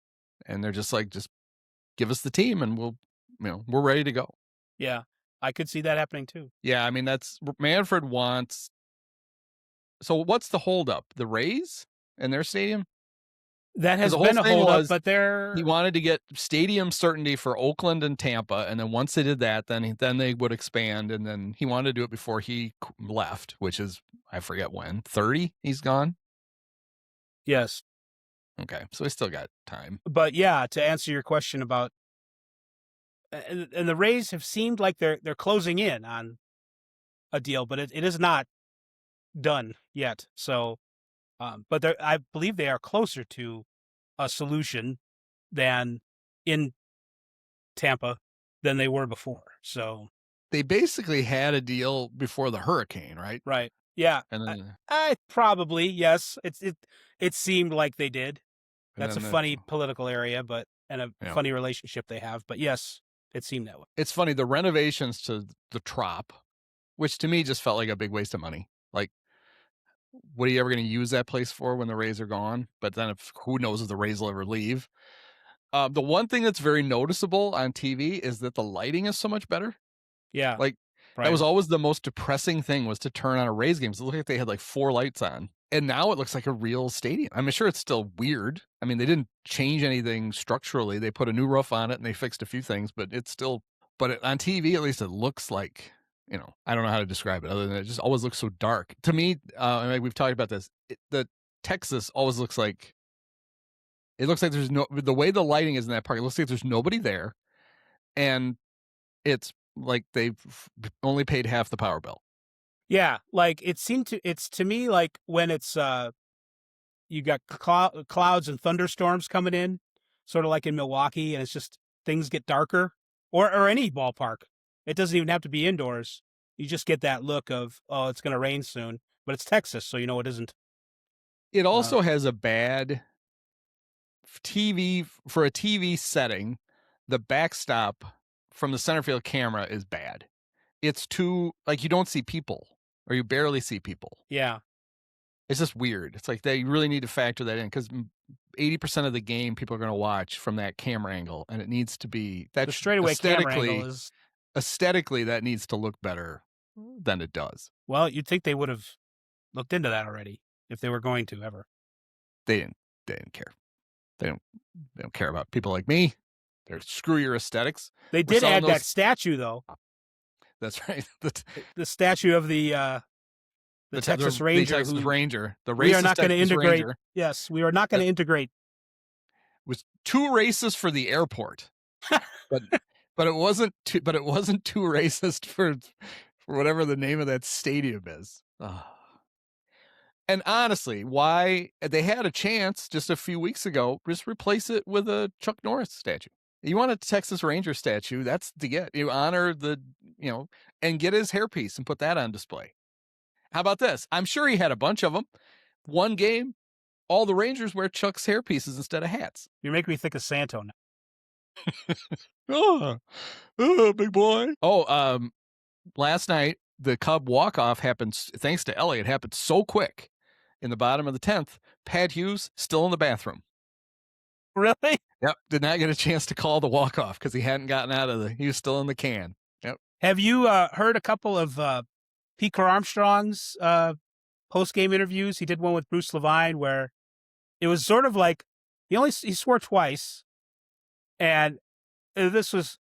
and they're just give us the team and we're ready to go. Yeah, I could see that happening too. Yeah, I mean that's Manfred wants. So what's the holdup? The Rays and their stadium? That has been a holdup, but he wanted to get stadium certainty for Oakland and Tampa, and then once they did that, then they would expand, and then he wanted to do it before he left, which is I forget when 30 he's gone. Yes. Okay, so he still got time. But yeah, to answer your question about, and the Rays have seemed like they're closing in on a deal, but it is not done yet. So, but I believe they are closer to a solution than in Tampa than they were before. So they basically had a deal before the hurricane, right? Right. Yeah. And then I probably, yes. It seemed like they did. That's a funny political area, and a funny relationship they have. But yes, it seemed that way. It's funny, the renovations to the Trop, which to me just felt like a big waste of money. Like, what are you ever going to use that place for when the Rays are gone? But then who knows if the Rays will ever leave. The one thing that's very noticeable on TV is that the lighting is so much better. Yeah. That was always the most depressing thing, was to turn on a Rays game. So it looked like they had 4 lights on. And now it looks like a real stadium. I'm sure it's still weird. I mean, they didn't change anything structurally. They put a new roof on it and they fixed a few things, but it's still, on TV, at least it looks like, I don't know how to describe it other than it just always looks so dark. To me, we've talked about this, the Texas always looks like, it looks like there's the way the lighting is in that park, it looks like there's nobody there. And it's like they've only paid half the power bill. Yeah. It's to me like when it's, you got clouds and thunderstorms coming in, sort of like in Milwaukee, and it's just things get darker, or any ballpark. It doesn't even have to be indoors. You just get that look of, oh, it's going to rain soon, but it's Texas, so it isn't. It also has a bad TV, for a TV setting, the backstop from the center field camera is bad. It's too, you don't see people, or you barely see people. Yeah. It's just weird. It's like they really need to factor that in, because 80% of the game people are going to watch from that camera angle, and it needs to be that the straightaway camera angle is aesthetically that needs to look better than it does. Well, you'd think they would have looked into that already if they were going to ever. They didn't care. They don't care about people like me. They're screw your aesthetics. They did add that statue though. That's right. The statue of the Texas Ranger. The Texas Ranger. The racist we are not going to integrate. Ranger. Yes, we are not going to integrate. Was too racist for the airport, but it wasn't too racist whatever the name of that stadium is. Oh. And honestly, why they had a chance just a few weeks ago, just replace it with a Chuck Norris statue. You want a Texas Ranger statue, that's to get. You honor the, and get his hairpiece and put that on display. How about this? I'm sure he had a bunch of them. One game, all the Rangers wear Chuck's hairpieces instead of hats. You make me think of Santo Oh, now. big boy. Oh, last night, the Cub walk-off happened, thanks to Elliott, happened so quick. In the bottom of the 10th, Pat Hughes still in the bathroom. Really? Yep. Did not get a chance to call the walk-off because he hadn't gotten out of he was still in the can. Yep. Have you heard a couple of Pete Crow Armstrong's post-game interviews? He did one with Bruce Levine where it was sort of like he swore twice, and this was,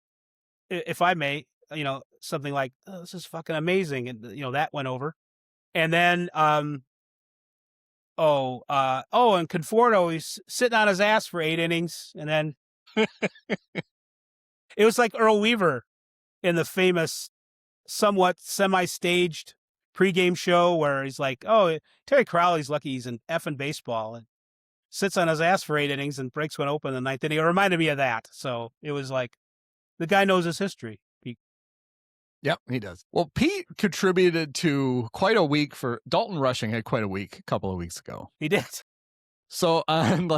if I may, something like, oh, this is fucking amazing, and that went over, and then and Conforto, he's sitting on his ass for 8 innings, and then it was like Earl Weaver in the famous, somewhat semi-staged pregame show where he's like, oh, Terry Crowley's lucky he's in effing baseball, and sits on his ass for 8 innings and breaks one open in the 9th inning. It reminded me of that. So it was like, the guy knows his history. Yep, he does. Well, Pete contributed to quite a week for Dalton Rushing had quite a week a couple of weeks ago. He did. So on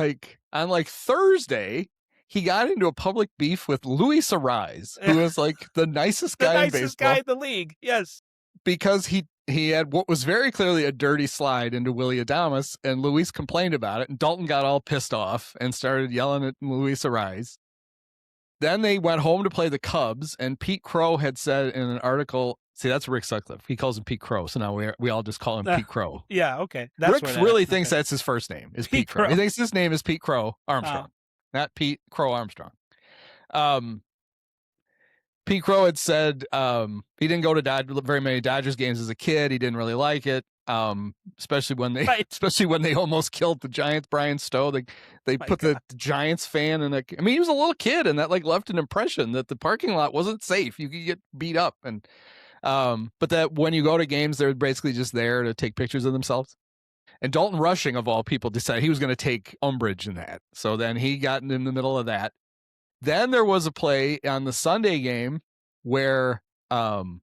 Thursday, he got into a public beef with Luis Arise, who is like the nicest guy in baseball. The nicest guy in the league, yes. Because he had what was very clearly a dirty slide into Willy Adames, and Luis complained about it, and Dalton got all pissed off and started yelling at Luis Arise. Then they went home to play the Cubs, and Pete Crow had said in an article, see, that's Rick Sutcliffe. He calls him Pete Crow, so now we all just call him Pete Crow. Yeah, okay. Rick really thinks that's his first name, is Pete Crow. He thinks his name is Pete Crow Armstrong, not Pete Crow Armstrong. Pete Crow had said he didn't go to very many Dodgers games as a kid. He didn't really like it, especially when they almost killed the Giants. Brian Stowe, they put the Giants fan in he was a little kid, and that left an impression that the parking lot wasn't safe. You could get beat up, and but that when you go to games, they're basically just there to take pictures of themselves. And Dalton Rushing, of all people, decided he was going to take umbrage in that. So then he got in the middle of that. Then there was a play on the Sunday game where on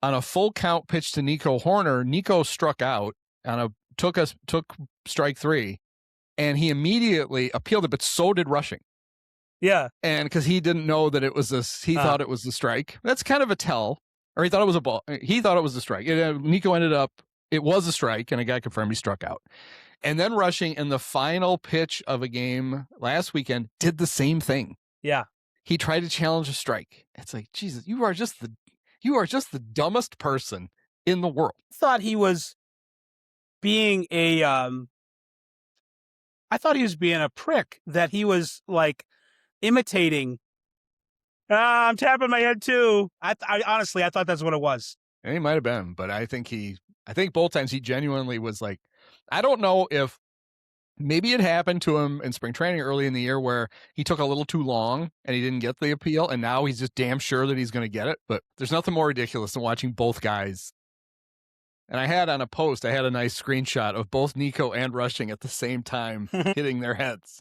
a full count pitch to Nico Horner, Nico struck out took strike 3, and he immediately appealed it, but so did Rushing. Yeah. And because he didn't know that it was he thought it was a strike. That's kind of a tell. Or he thought it was a ball. He thought it was a strike. Nico ended up, it was a strike, and it got confirmed he struck out. And then Rushing in the final pitch of a game last weekend did the same thing. Yeah. He tried to challenge a strike. It's like, Jesus, you are just the dumbest person in the world. I thought he was being a prick, that he was like imitating. I'm tapping my head too. I honestly thought that's what it was. And he might have been, but I think both times he genuinely was like, I don't know if maybe it happened to him in spring training early in the year where he took a little too long and he didn't get the appeal, and now he's just damn sure that he's going to get it. But there's nothing more ridiculous than watching both guys. And I had on a post, I had a nice screenshot of both Nico and Rushing at the same time hitting their heads.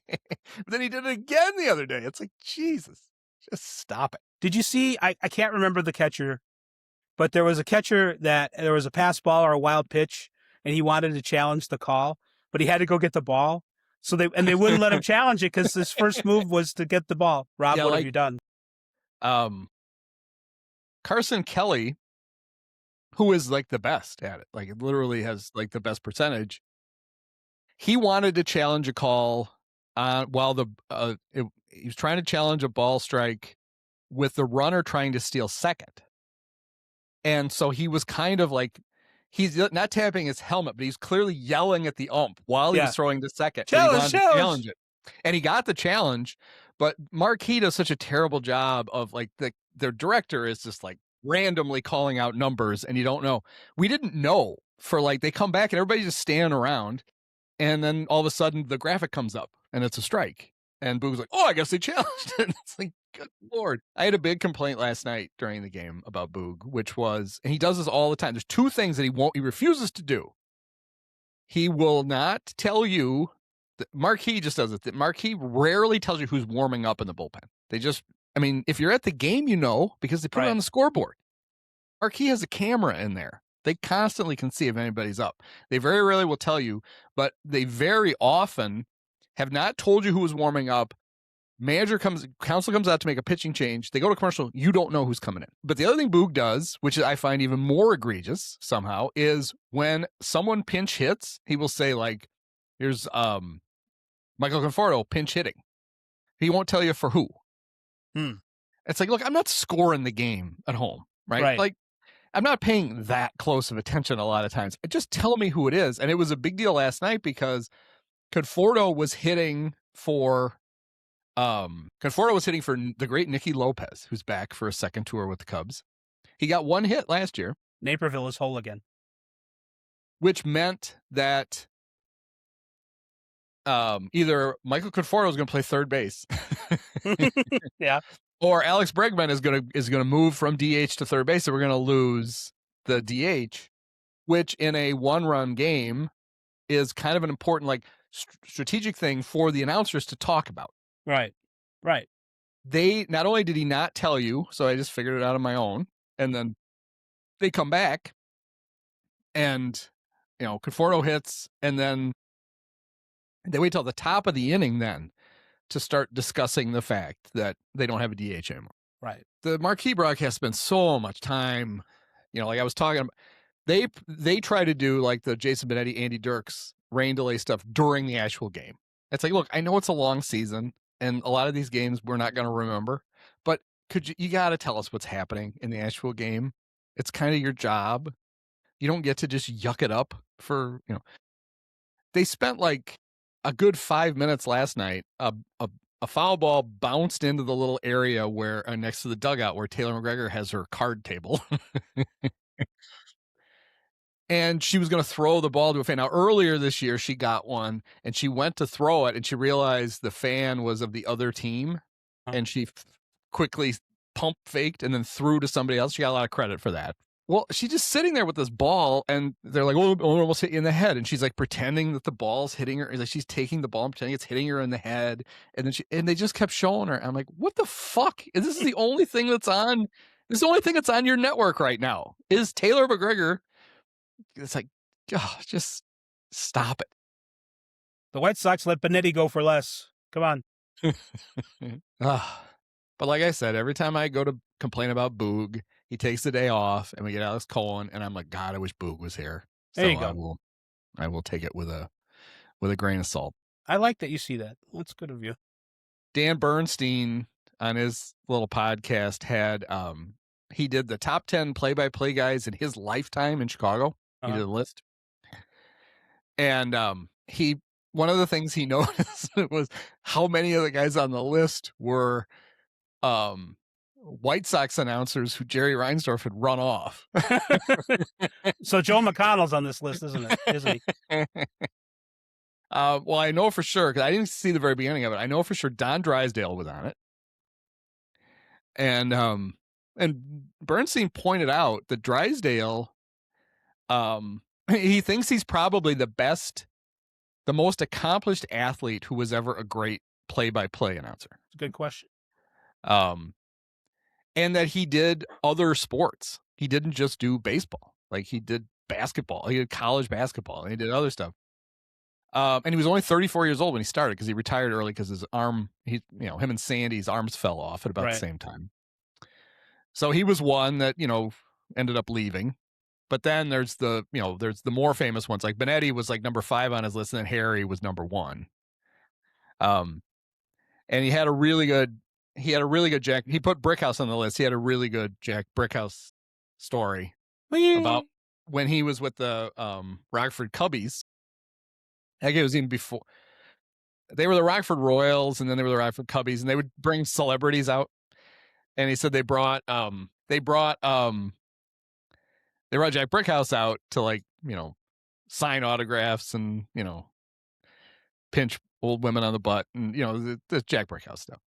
But then he did it again the other day. It's like, Jesus, just stop it. Did you see, I can't remember the catcher, but there was a catcher that there was a pass ball or a wild pitch, and he wanted to challenge the call, but he had to go get the ball. So they wouldn't let him challenge it because his first move was to get the ball. Rob, what have you done? Carson Kelly, who is like the best at it, like it literally has like the best percentage. He wanted to challenge a call while he was trying to challenge a ball strike with the runner trying to steal second. And so he was kind of like, he's not tapping his helmet, but he's clearly yelling at the ump while he was throwing to second. Challenge it. And he got the challenge, but Marquis does such a terrible job of like their director is just like randomly calling out numbers, and you don't know. We didn't know for like, they come back and everybody's just standing around, and then all of a sudden the graphic comes up and it's a strike. And Boog's like, oh, I guess they challenged it. It's like, Good Lord. I had a big complaint last night during the game about Boog, which was, and he does this all the time. There's two things that he refuses to do. He will not tell you, Marquis just does it. Marquis rarely tells you who's warming up in the bullpen. If you're at the game, because they put it on the scoreboard. Marquis has a camera in there. They constantly can see if anybody's up. They very rarely will tell you, but they very often have not told you who was warming up. Counsel comes out to make a pitching change. They go to commercial. You don't know who's coming in. But the other thing Boog does, which I find even more egregious somehow, is when someone pinch hits, he will say, like, here's Michael Conforto pinch hitting. He won't tell you for who. It's like, look, I'm not scoring the game at home, right? Like, I'm not paying that close of attention a lot of times. Just tell me who it is. And it was a big deal last night because Conforto was hitting for the great Nicky Lopez, who's back for a second tour with the Cubs. He got one hit last year. Naperville is whole again. Which meant that either Michael Conforto is going to play third base. Yeah. Or Alex Bregman is gonna move from DH to third base, so we're gonna lose the DH, which in a one-run game is kind of an important, like, strategic thing for the announcers to talk about. Right. They not only did he not tell you, so I just figured it out on my own, and then they come back, and Conforto hits, and then they wait till the top of the inning then to start discussing the fact that they don't have a DH anymore. Right. The Marquee broadcast spends so much time, like I was talking about, they try to do like the Jason Benetti, Andy Dirks rain delay stuff during the actual game. It's like, look, I know it's a long season and a lot of these games we're not going to remember, but you got to tell us what's happening in the actual game. It's kind of your job. You don't get to just yuck it up for, they spent like a good 5 minutes last night. A foul ball bounced into the little area where next to the dugout where Taylor McGregor has her card table. And she was going to throw the ball to a fan. Now, earlier this year, she got one, and she went to throw it, and she realized the fan was of the other team, and she quickly pump faked and then threw to somebody else. She got a lot of credit for that. Well, she's just sitting there with this ball, and they're like, "Oh, almost hit you in the head." And she's like pretending that the ball's hitting her. Like she's taking the ball and pretending it's hitting her in the head. And then they just kept showing her. I'm like, "What the fuck? This is the only thing that's on. This is the only thing that's on your network right now. Is Taylor McGregor?" It's like, oh, just stop it. The White Sox let Benetti go for less. Come on. But like I said, every time I go to complain about Boog, he takes the day off, and we get Alex Cohen, and I'm like, God, I wish Boog was here. There you go. I will take it with a grain of salt. I like that you see that. That's good of you. Dan Bernstein on his little podcast had he did the top 10 play-by-play guys in his lifetime in Chicago. He did a list, and one of the things he noticed was how many of the guys on the list were White Sox announcers who Jerry Reinsdorf had run off. So Joe McConnell's on this list, isn't he? Well, I know for sure, because I didn't see the very beginning of it. I know for sure Don Drysdale was on it. And Bernstein pointed out that Drysdale, he thinks he's probably the most accomplished athlete who was ever a great play-by-play announcer. It's a good question. And that he did other sports. He didn't just do baseball. Like he did basketball. He did college basketball. And he did other stuff. And he was only 34 years old when he started because he retired early because his arm, him and Sandy's arms fell off at about the same time. So he was one that, ended up leaving. But then there's the more famous ones. Like Benetti was like number 5 on his list, and then Harry was number 1. And he had a really good Jack. He put Brickhouse on the list. He had a really good Jack Brickhouse story about when he was with the Rockford Cubbies. I think it was even before. They were the Rockford Royals, and then they were the Rockford Cubbies, and they would bring celebrities out. And he said they brought Jack Brickhouse out to sign autographs and pinch old women on the butt and the Jack Brickhouse stuff.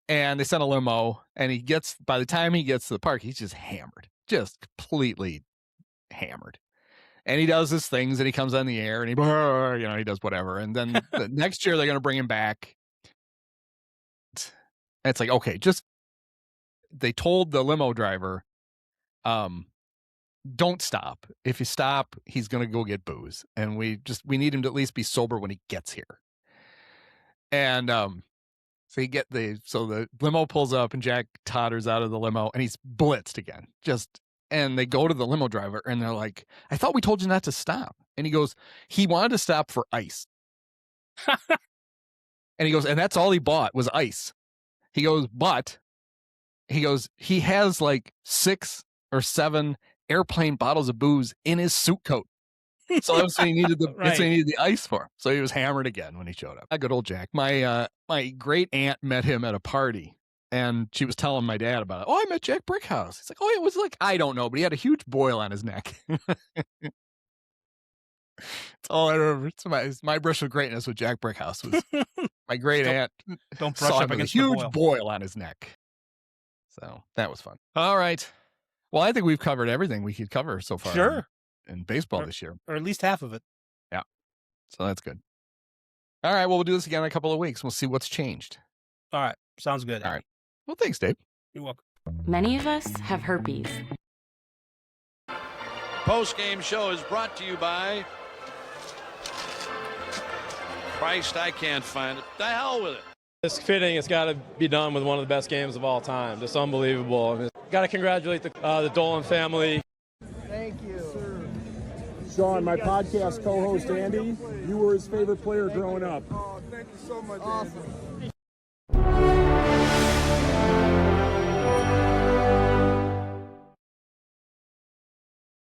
And they sent a limo, and by the time he gets to the park, he's just hammered, just completely hammered. And he does his things, and he comes on the air, and he does whatever. And then the next year, they're going to bring him back. And it's like, okay, they told the limo driver, don't stop. If you stop, he's going to go get booze. And we need him to at least be sober when he gets here. And, so the limo pulls up and Jack totters out of the limo and he's blitzed again. And they go to the limo driver and they're like, I thought we told you not to stop. And he goes, he wanted to stop for ice. And he goes, and that's all he bought was ice. He goes, he has like 6 or 7 airplane bottles of booze in his suit coat. So that's what he needed the ice for. So he was hammered again when he showed up. Good old Jack. My great aunt met him at a party, and she was telling my dad about it. Oh, I met Jack Brickhouse. He's like, oh, it was like, I don't know, but he had a huge boil on his neck. That's all I remember. It's my brush with greatness with Jack Brickhouse was my great aunt. Don't brush up against a huge boil on his neck. So that was fun. All right. Well, I think we've covered everything we could cover so far. Sure. In baseball this year. Or at least half of it. Yeah. So that's good. All right. Well, we'll do this again in a couple of weeks. We'll see what's changed. All right. Sounds good. All right. Well, thanks, Dave. You're welcome. Many of us have herpes. Post-game show is brought to you by Christ, I can't find it. The hell with it. It's fitting. It's got to be done with one of the best games of all time. Just unbelievable. I mean, got to congratulate the Dolan family. Thank you. Sean, my podcast co-host Andy, you were his favorite player growing up. Oh, thank you so much, Awesome. Andy.